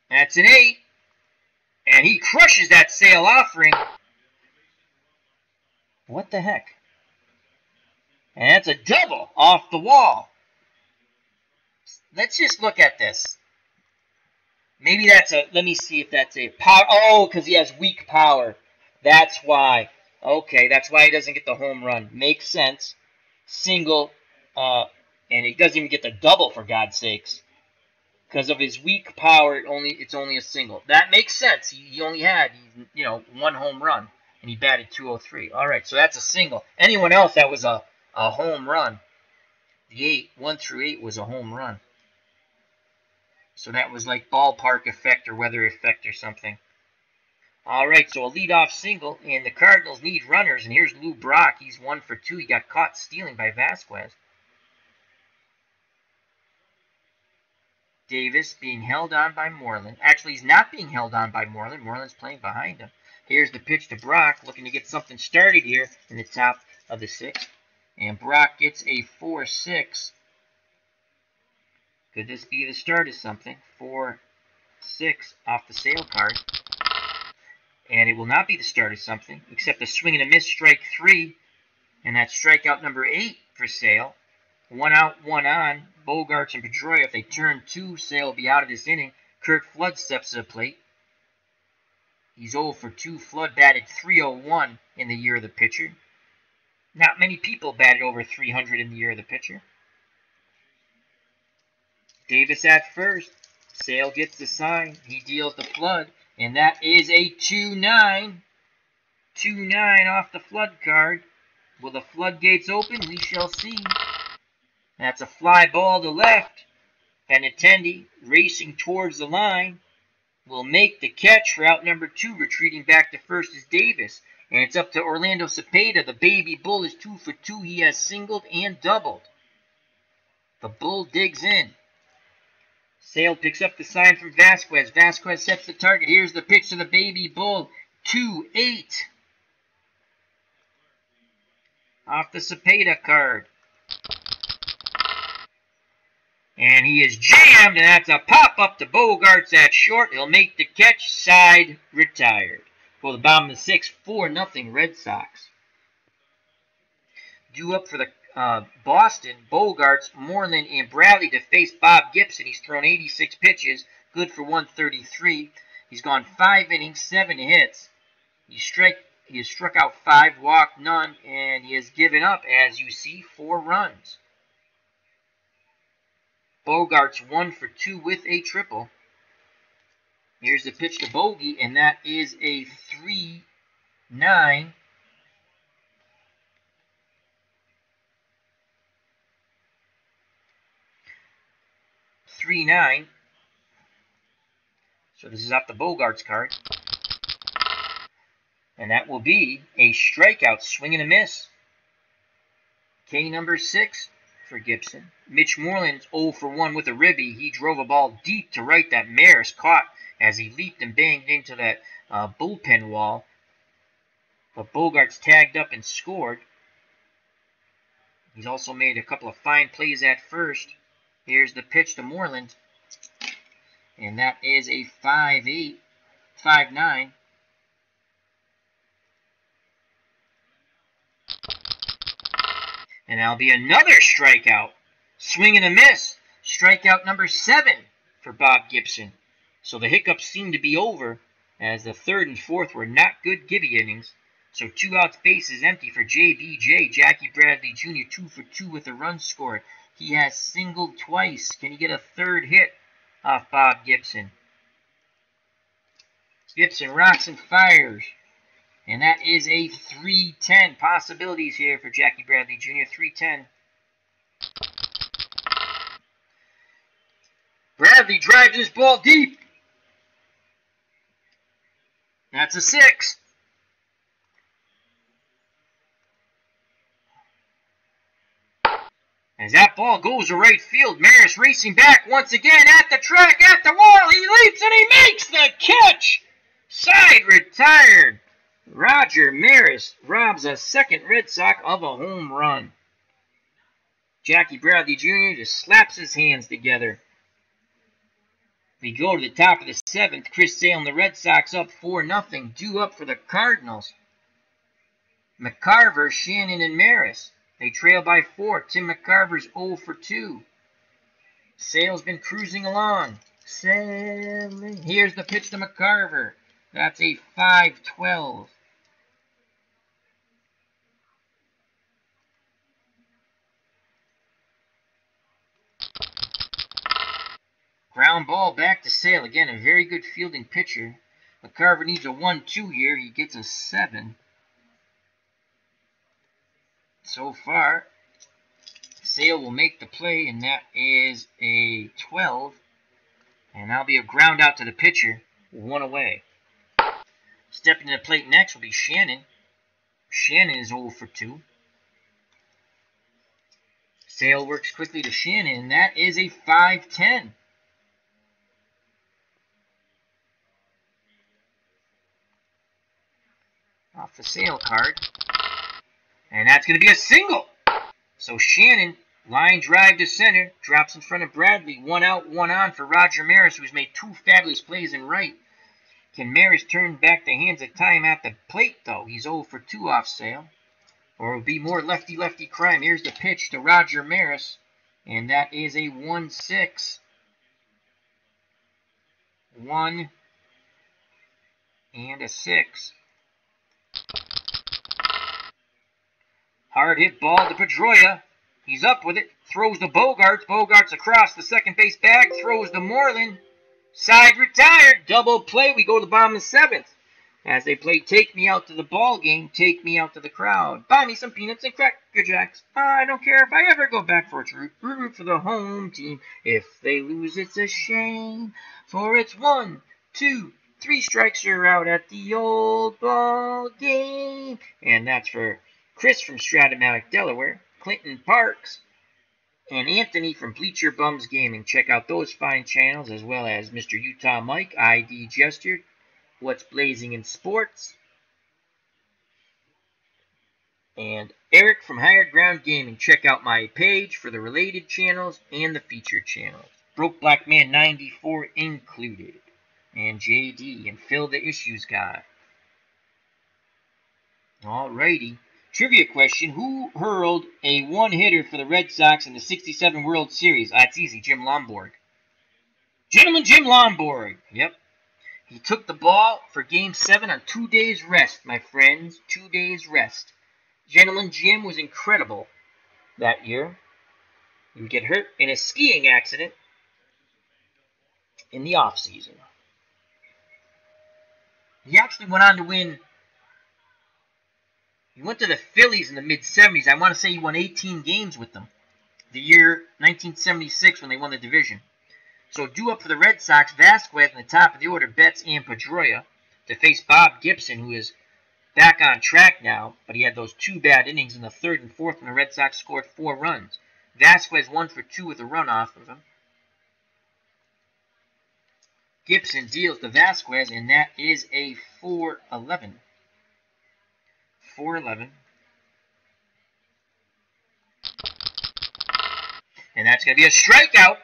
A: That's an 8. And he crushes that Sale offering. What the heck? And that's a double off the wall. Let's just look at this. Maybe that's a, let me see if that's a power. Oh, because he has weak power. That's why. Okay, that's why he doesn't get the home run. Makes sense. Single, and he doesn't even get the double, for God's sakes. Because of his weak power, it's only a single. That makes sense. He only had, 1 home run, and he batted .203. All right, so that's a single. Anyone else, that was a home run. The 1 through 8 was a home run. So that was like ballpark effect or weather effect or something. All right, so a leadoff single, and the Cardinals need runners. And here's Lou Brock. He's 1 for 2. He got caught stealing by Vasquez. Davis being held on by Moreland. Actually, he's not being held on by Moreland. Moreland's playing behind him. Here's the pitch to Brock, looking to get something started here in the top of the 6th. And Brock gets a 4-6. Could this be the start of something? 4-6 off the Sale card. And it will not be the start of something, except a swing and a miss, strike 3. And that's strikeout number 8 for Sale. 1 out, 1 on. Bogarts and Pedroia, if they turn 2, Sale will be out of this inning. Kirk Flood steps to the plate. He's 0 for 2. Flood batted .301 in the year of the pitcher. Not many people batted over 300 in the year of the pitcher. Davis at first. Sale gets the sign. He deals the Flood. And that is a 2-9. 2-9 off the Flood card. Will the floodgates open? We shall see. That's a fly ball to left. Benintendi racing towards the line. Will make the catch for out number 2. Retreating back to first is Davis. And it's up to Orlando Cepeda. The baby bull is 2 for 2. He has singled and doubled. The bull digs in. Sale picks up the sign from Vasquez. Vasquez sets the target. Here's the pitch to the baby bull. 2-8. Off the Cepeda card. And he is jammed, and that's a pop-up to Bogarts at short. He'll make the catch. Side retired. For the bottom of the 6th, 4-0 Red Sox. Due up for the Boston, Bogarts, Moreland, and Bradley to face Bob Gibson. He's thrown 86 pitches, good for 133. He's gone 5 innings, 7 hits. He has struck out 5, walked none, and he has given up, as you see, 4 runs. Bogarts 1 for 2 with a triple. Here's the pitch to Bogey, and that is a 3-9. 3-9. So this is off the Bogarts card. And that will be a strikeout, swing and a miss. K number 6 for Gibson. Mitch Moreland's 0 for 1 with a ribby. He drove a ball deep to right that Maris caught as he leaped and banged into that bullpen wall. But Bogarts tagged up and scored. He's also made a couple of fine plays at first. Here's the pitch to Moreland. And that is a 5-8, 5-9. And that'll be another strikeout. Swing and a miss. Strikeout number 7 for Bob Gibson. So the hiccups seem to be over, as the third and fourth were not good Gibby innings. So 2 outs, bases empty for JBJ. Jackie Bradley Jr. 2 for 2 with a run scored. He has singled twice. Can he get a third hit off Bob Gibson? Gibson rocks and fires. And that is a 3-10. Possibilities here for Jackie Bradley Jr. 3-10. Bradley drives his ball deep. That's a 6. As that ball goes to right field, Maris racing back once again at the track, at the wall. He leaps and he makes the catch. Side retired. Roger Maris robs a second Red Sox of a home run. Jackie Bradley Jr. just slaps his hands together. We go to the top of the 7th. Chris Sale and the Red Sox up 4-0. Due up for the Cardinals. McCarver, Shannon, and Maris. They trail by 4. Tim McCarver's 0 for 2. Sale's been cruising along. Sailing. Here's the pitch to McCarver. That's a 5-12. Ground ball back to Sale. Again, a very good fielding pitcher. McCarver needs a 1-2 here. He gets a 7. So far, Sale will make the play, and that is a 12. And that'll be a ground out to the pitcher. 1 away. Stepping to the plate next will be Shannon. Shannon is 0 for 2. Sale works quickly to Shannon, and that is a 5-10. Off the Sale card. And that's going to be a single. So Shannon, line drive to center, drops in front of Bradley. 1 out, 1 on for Roger Maris, who's made 2 fabulous plays in right. Can Maris turn back the hands of time at the plate, though? He's 0 for 2 off Sale. Or it'll be more lefty-lefty crime. Here's the pitch to Roger Maris. And that is a 1-6. 1 and a 6. Hard hit ball to Pedroia. He's up with it. Throws to Bogarts. Bogarts across the second base bag. Throws to Moreland. Side retired. Double play. We go to the bottom of the 7th. As they play Take Me Out to the Ball Game. Take Me Out to the Crowd. Buy me some peanuts and Cracker Jacks. I don't care if I ever go back for a root. Root for the home team. If they lose, it's a shame. For it's 1, 2, 3 strikes, you're out at the old ball game. And that's for Chris from Strat-O-Matic, Delaware, Clinton Parks, and Anthony from Bleacher Bums Gaming. Check out those fine channels, as well as Mr. Utah Mike, ID Gestured, What's Blazing in Sports, and Eric from Higher Ground Gaming. Check out my page for the related channels and the featured channels. Broke Black Man 94 included, and JD, and Phil the Issues Guy. Alrighty. Trivia question, who hurled a one-hitter for the Red Sox in the 67 World Series? That's easy, Jim Lomborg. Gentleman Jim Lomborg. Yep. He took the ball for Game 7 on 2 days rest, my friends. 2 days rest. Gentleman Jim was incredible that year. He would get hurt in a skiing accident in the off-season. He actually went on to win. He went to the Phillies in the mid-70s. I want to say he won 18 games with them. The year 1976 when they won the division. So due up for the Red Sox, Vasquez in the top of the order, Betts and Pedroia, to face Bob Gibson, who is back on track now, but he had those 2 bad innings in the 3rd and 4th when the Red Sox scored 4 runs. Vasquez 1 for 2 with a run off of him. Gibson deals to Vasquez, and that is a 4-11. 4-11. And that's going to be a strikeout.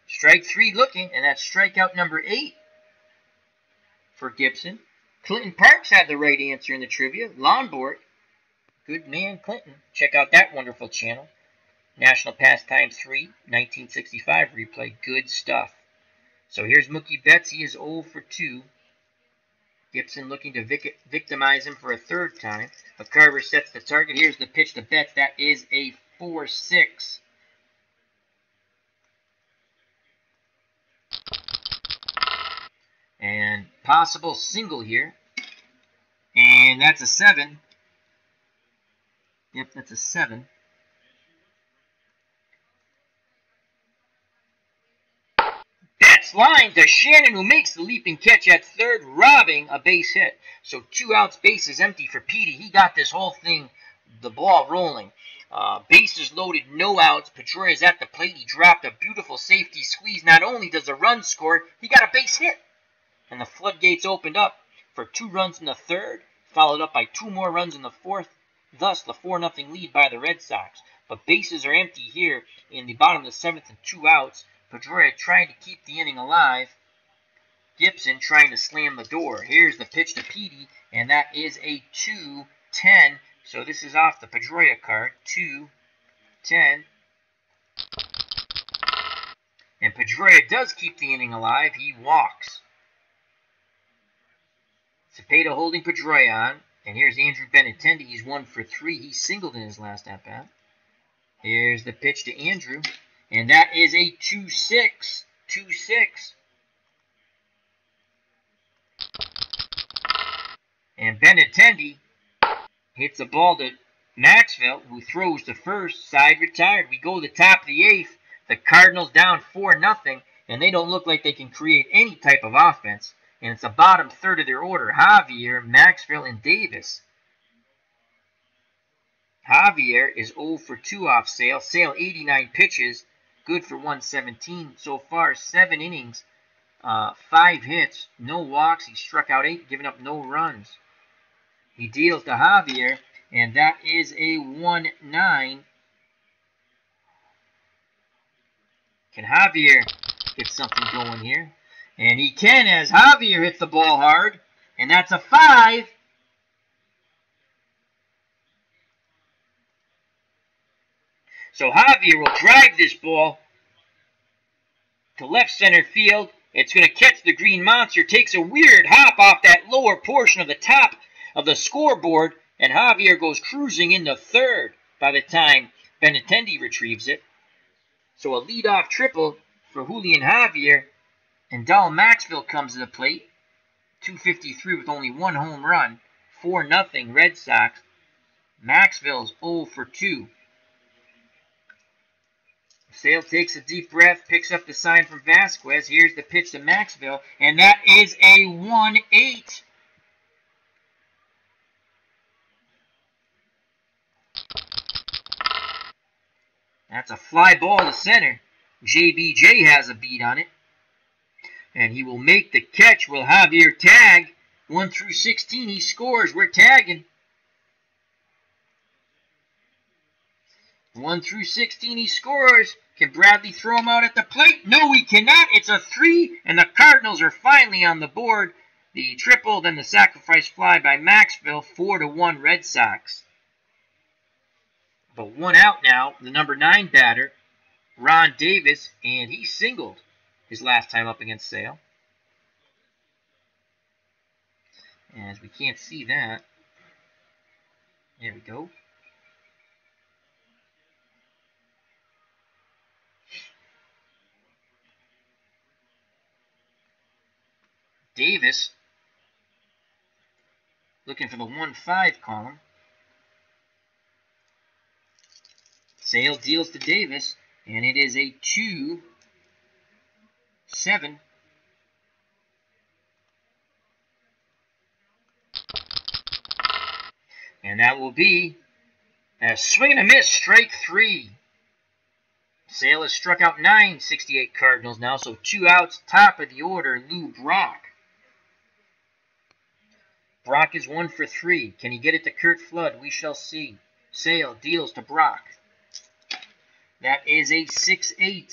A: Strike 3 looking, and that's strikeout number 8 for Gibson. Clinton Parks had the right answer in the trivia. Lawnboard. Good man, Clinton. Check out that wonderful channel. National Pastime 3, 1965 replay. Good stuff. So here's Mookie Betts. He is 0 for 2. Gibson looking to victimize him for a 3rd time. McCarver sets the target. Here's the pitch to Betts. That is a 4-6. And possible single here. And that's a 7. Yep, that's a 7. Betts line to Shannon, who makes the leaping catch at 3rd, robbing a base hit. So 2 outs, bases empty for Petey. He got this whole thing, the ball rolling. Bases loaded, no outs. Pedroia is at the plate. He dropped a beautiful safety squeeze. Not only does a run score, he got a base hit. And the floodgates opened up for 2 runs in the 3rd, followed up by 2 more runs in the 4th, thus the 4-0 lead by the Red Sox. But bases are empty here in the bottom of the 7th and 2 outs. Pedroia trying to keep the inning alive. Gibson trying to slam the door. Here's the pitch to Petey, and that is a 2-10. So this is off the Pedroia card. 2-10. And Pedroia does keep the inning alive. He walks. Cepeda holding Pedroia on. And here's Andrew Benintendi. He's 1 for 3. He singled in his last at-bat. Here's the pitch to Andrew. And that is a 2-6. 2-6. And Benintendi hits a ball to Maxwell, who throws to first. Side retired. We go to the top of the 8th. The Cardinals down 4-0. And they don't look like they can create any type of offense. And it's the bottom 3rd of their order. Javier, Maxwell, and Davis. Javier is 0 for 2 off Sale. Sale 89 pitches. Good for 117 so far. 7 innings. 5 hits. No walks. He struck out 8, giving up no runs. He deals to Javier. And that is a 1-9. Can Javier get something going here? And he can, as Javier hits the ball hard. And that's a 5. So Javier will drive this ball to left center field. It's going to catch the green monster. Takes a weird hop off that lower portion of the top of the scoreboard. And Javier goes cruising into 3rd by the time Benintendi retrieves it. So a leadoff triple for Julian Javier. And Dal Maxwell comes to the plate. 253 with only 1 home run. 4-0 Red Sox. Maxwell's 0 for 2. Sale takes a deep breath, picks up the sign from Vasquez. Here's the pitch to Maxwell, and that is a 1-8. That's a fly ball to center. JBJ has a beat on it. And he will make the catch. Will Javier tag? 1 through 16, he scores. We're tagging. 1 through 16, he scores. Can Bradley throw him out at the plate? No, he cannot. It's a 3, and the Cardinals are finally on the board. The triple, then the sacrifice fly by Maxwell. 4-1 Red Sox. But 1 out now. The number 9 batter, Ron Davis, and he singled his last time up against Sale. As we can't see that. There we go. Davis looking for the 1-5 column. Sale deals to Davis, and it is a 2 7. And that will be a swing and a miss, strike 3. Sale has struck out 9 68 Cardinals now, so 2 outs, top of the order, Lou Brock. Brock is 1 for 3. Can he get it to Curt Flood? We shall see. Sale deals to Brock. That is a 6-8.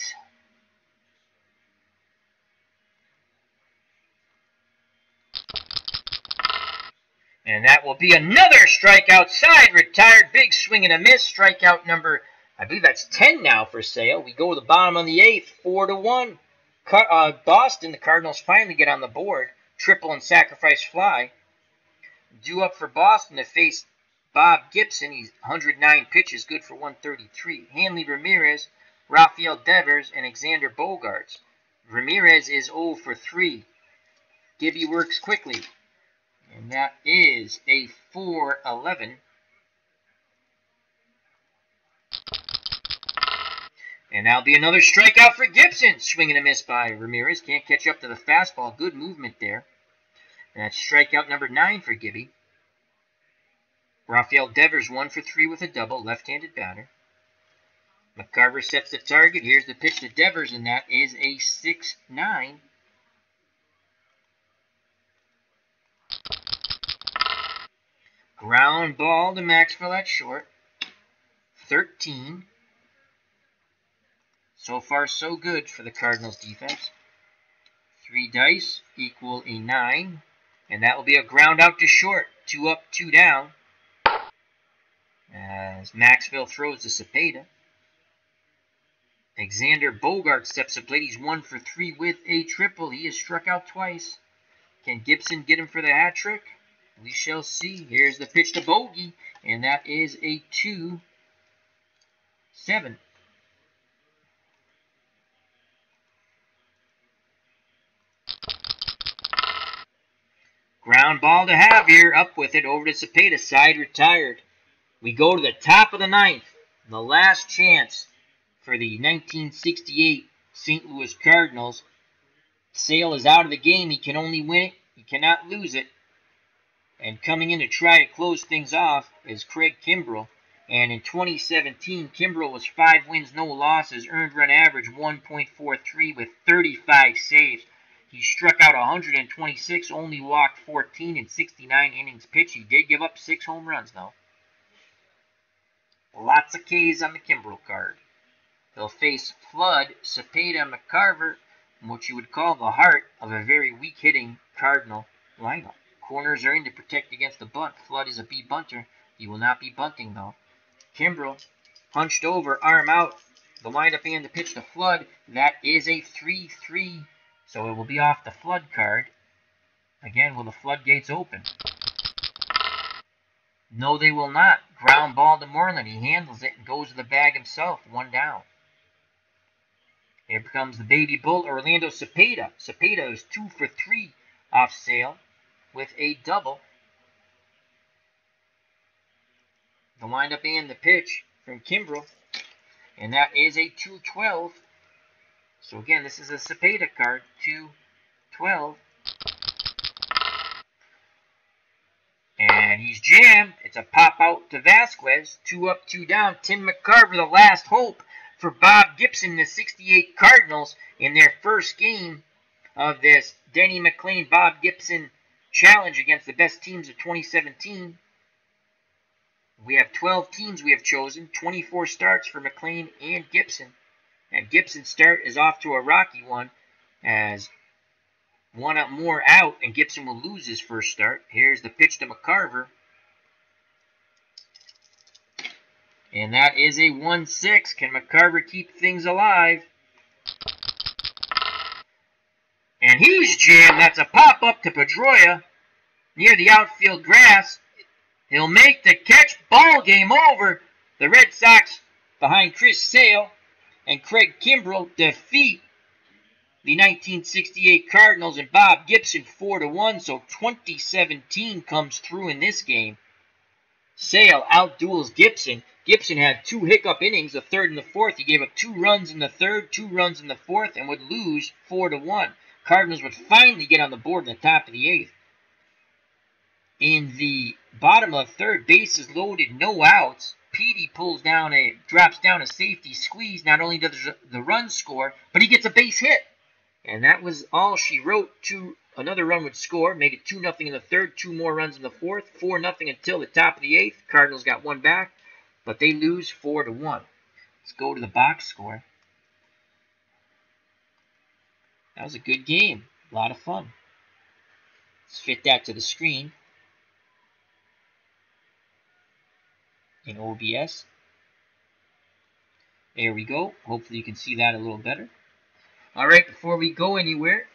A: And that will be another strikeout side, retired, big swing and a miss. Strikeout number, I believe that's 10 now for Sale. We go to the bottom of the 8th, 4-1. Boston, the Cardinals finally get on the board. Triple and sacrifice fly. Due up for Boston to face Bob Gibson. He's 109 pitches, good for 133. Hanley Ramirez, Rafael Devers, and Alexander Bogaerts. Ramirez is 0 for 3. Gibby works quickly. And that is a 4-11. And that'll be another strikeout for Gibson. Swing and a miss by Ramirez. Can't catch up to the fastball. Good movement there. And that's strikeout number 9 for Gibby. Rafael Devers 1 for 3 with a double. Left-handed batter. McCarver sets the target. Here's the pitch to Devers, and that is a 6-9. Ground ball to Maxwell at short. 13. So far, so good for the Cardinals defense. 3 dice equal a 9. And that will be a ground out to short. 2 up, 2 down. As Maxwell throws to Cepeda. Alexander Bogaerts steps to plate. He's 1 for 3 with a triple. He has struck out twice. Can Gibson get him for the hat trick? We shall see. Here's the pitch to Bogey, and that is a 2-7. Ground ball to Javier, up with it, over to Cepeda, side retired. We go to the top of the 9th, the last chance for the 1968 St. Louis Cardinals. Sale is out of the game. He can only win it. He cannot lose it. And coming in to try to close things off is Craig Kimbrell. And in 2017, Kimbrell was 5 wins, no losses, earned run average 1.43 with 35 saves. He struck out 126, only walked 14 in 69 innings pitched. He did give up 6 home runs, though. Lots of Ks on the Kimbrell card. They'll face Flood, Cepeda, and McCarver, what you would call the heart of a very weak-hitting Cardinal lineup. Corners are in to protect against the bunt. Flood is a B bunter. He will not be bunting, though. Kimbrell hunched over, arm out. The windup and the pitch to Flood. That is a 3-3. So it will be off the Flood card. Again, will the floodgates open? No, they will not. Ground ball to Moreland. He handles it and goes to the bag himself. 1 down. Here comes the baby bull, Orlando Cepeda. Cepeda is 2 for 3 off Sale with a double. The windup and the pitch from Kimbrell. And that is a 2-12. So again, this is a Cepeda card. 2-12. And he's jammed. It's a pop out to Vasquez. 2 up, 2 down. Tim McCarver, the last hope for Bob Gibson, the 68 Cardinals, in their first game of this Denny McLain Bob Gibson challenge against the best teams of 2017. We have 12 teams we have chosen, 24 starts for McLain and Gibson. And Gibson's start is off to a rocky one, as 1 up more out, and Gibson will lose his first start. Here's the pitch to McCarver. And that is a 1-6. Can McCarver keep things alive? And he's jammed. That's a pop-up to Pedroia near the outfield grass. He'll make the catch. Ball game over. The Red Sox, behind Chris Sale and Craig Kimbrell, defeat the 1968 Cardinals and Bob Gibson 4-1. So 2017 comes through in this game. Sale outduels Gibson Gibson had 2 hiccup innings, the third and the fourth. He gave up 2 runs in the third, 2 runs in the fourth, and would lose 4-1. Cardinals would finally get on the board in the top of the 8th. In the bottom of the third, bases loaded, no outs. Petey drops down a safety squeeze. Not only does the run score, but he gets a base hit. And that was all she wrote. Another run would score, made it 2-0 in the third, 2 more runs in the fourth, 4-0 until the top of the 8th. Cardinals got 1 back, but they lose 4-1. Let's go to the box score. That was a good game. A lot of fun. Let's fit that to the screen in OBS. There we go. Hopefully you can see that a little better. All right, before we go anywhere,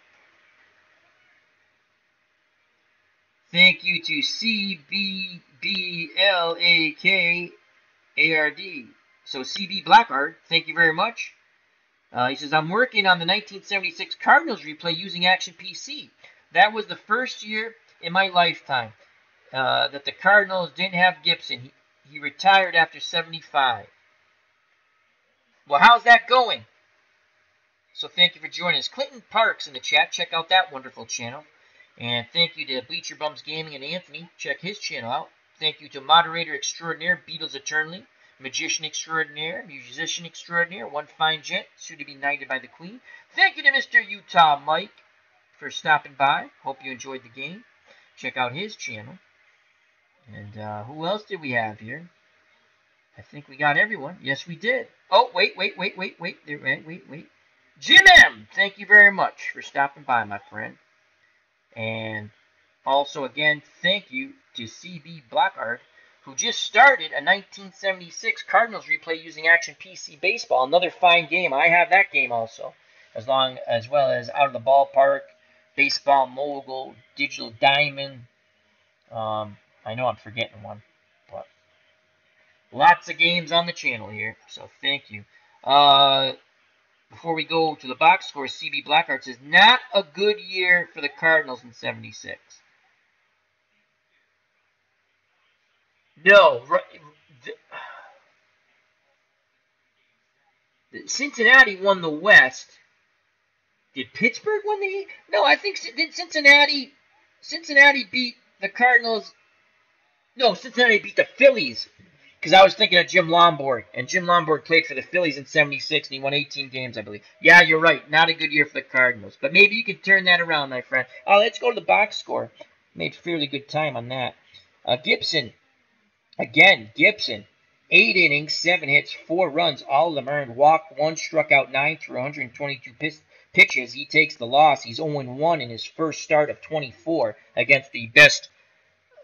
A: thank you to CBBLAKARD. So CB Blackard, thank you very much. He says, I'm working on the 1976 Cardinals replay using Action PC. That was the first year in my lifetime that the Cardinals didn't have Gibson. He retired after 75. Well, how's that going? So thank you for joining us. Clinton Parks in the chat. Check out that wonderful channel. And thank you to Bleacher Bums Gaming and Anthony. Check his channel out. Thank you to Moderator Extraordinaire, Beatles Eternally, Magician Extraordinaire, Musician Extraordinaire, One Fine Gent, soon to be knighted by the Queen. Thank you to Mr. Utah Mike for stopping by. Hope you enjoyed the game. Check out his channel. And who else did we have here? I think we got everyone. Yes, we did. Oh, wait. Jim M, thank you very much for stopping by, my friend. And also, again, thank you to CB Blackard, who just started a 1976 Cardinals replay using Action PC Baseball. Another fine game. I have that game also, as well as Out of the Ballpark, Baseball Mogul, Digital Diamond. I know I'm forgetting one, but lots of games on the channel here, so thank you. Before we go to the box score, CB Blackheart says, not a good year for the Cardinals in 76. No. Cincinnati won the West. Did Pittsburgh win the East? No, I think did Cincinnati beat the Cardinals. No, Cincinnati beat the Phillies. Because I was thinking of Jim Lombard, and Jim Lombard played for the Phillies in 76, and he won 18 games, I believe. Yeah, you're right. Not a good year for the Cardinals. But maybe you can turn that around, my friend. Let's go to the box score. Made fairly good time on that. Gibson. Again, Gibson. 8 innings, 7 hits, 4 runs. All of them earned. Walked 1, struck out 9 through 122 pitches. He takes the loss. He's 0-1 in his first start of 24 against the best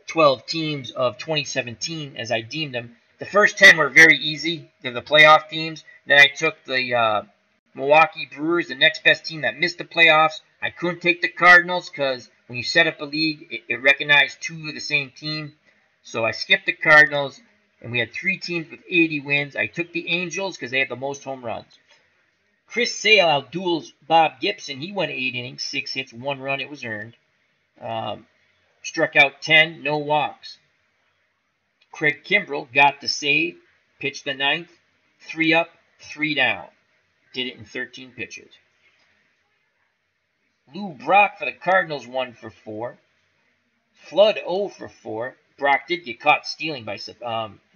A: 12 teams of 2017, as I deemed them. The first 10 were very easy. They're the playoff teams. Then I took the Milwaukee Brewers, the next best team that missed the playoffs. I couldn't take the Cardinals because when you set up a league, it recognized 2 of the same team. So I skipped the Cardinals, and we had 3 teams with 80 wins. I took the Angels because they had the most home runs. Chris Sale outduels Bob Gibson. He went 8 innings, 6 hits, 1 run. It was earned. Struck out 10, no walks. Craig Kimbrell got the save, pitched the 9th, 3 up, 3 down. Did it in 13 pitches. Lou Brock for the Cardinals 1 for 4. Flood 0 for 4. Brock did get caught stealing by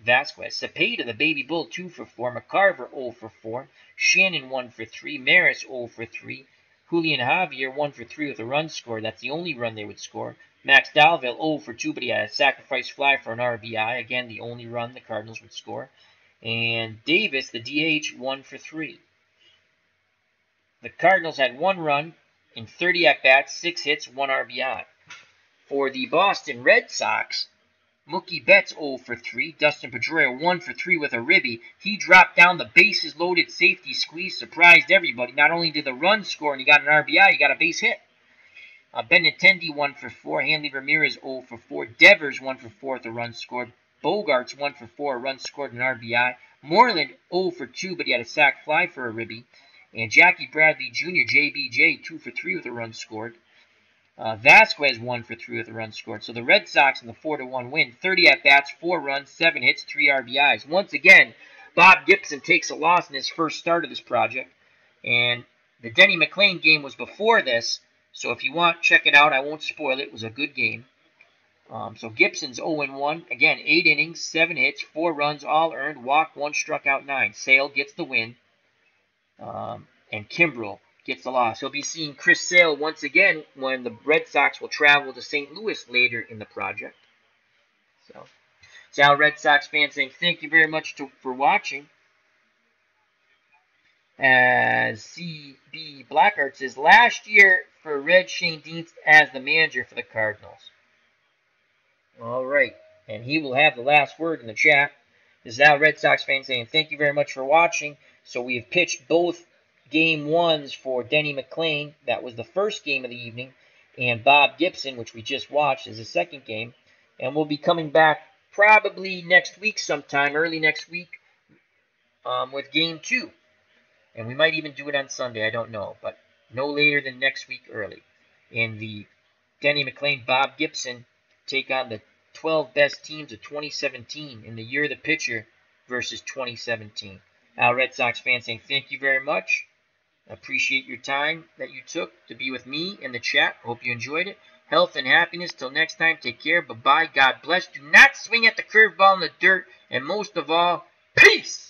A: Vasquez. Cepeda, the Baby Bull, 2 for 4. McCarver 0 for 4. Shannon 1 for 3. Maris 0 for 3. Julian Javier 1 for 3 with a run score. That's the only run they would score. Max Dalville 0 for 2, but he had a sacrifice fly for an RBI. Again, the only run the Cardinals would score. And Davis, the DH, 1 for 3. The Cardinals had 1 run in 30 at-bats, 6 hits, 1 RBI. For the Boston Red Sox, Mookie Betts 0 for 3. Dustin Pedroia 1 for 3 with a ribby. He dropped down the bases-loaded safety squeeze, surprised everybody. Not only did the run score and he got an RBI, he got a base hit. Benintendi 1 for 4. Hanley Ramirez 0 for 4. Devers 1 for 4 with a run scored. Bogarts 1 for 4, a run scored, an RBI. Moreland 0 for 2, but he had a sac fly for a ribby. And Jackie Bradley Jr., JBJ, 2 for 3 with a run scored. Vasquez 1 for 3 with a run scored. So the Red Sox in the 4-1 win. 30 at-bats, 4 runs, 7 hits, 3 RBIs. Once again, Bob Gibson takes a loss in his first start of this project. And the Denny McLain game was before this. So if you want, check it out. I won't spoil it. It was a good game. So Gibson's 0-1. Again, 8 innings, 7 hits, 4 runs, all earned. Walk, 1 struck out, 9. Sale gets the win. And Kimbrel gets the loss. He'll be seeing Chris Sale once again when the Red Sox will travel to St. Louis later in the project. So, Sal Red Sox fans saying thank you very much for watching. As CB Blackheart says, last year for Red Shane Deans as the manager for the Cardinals. All right, and he will have the last word in the chat. This is Al Red Sox fan saying thank you very much for watching. So we have pitched both game ones for Denny McLain. That was the first game of the evening. And Bob Gibson, which we just watched, is the second game. And we'll be coming back probably next week sometime, early next week, with game 2. And we might even do it on Sunday, I don't know. But no later than next week early. And the Denny McLain Bob Gibson take on the 12 best teams of 2017 in the year of the pitcher versus 2017. Al Red Sox fans saying thank you very much. Appreciate your time that you took to be with me in the chat. Hope you enjoyed it. Health and happiness. Till next time, take care. Bye-bye. God bless. Do not swing at the curveball in the dirt. And most of all, peace!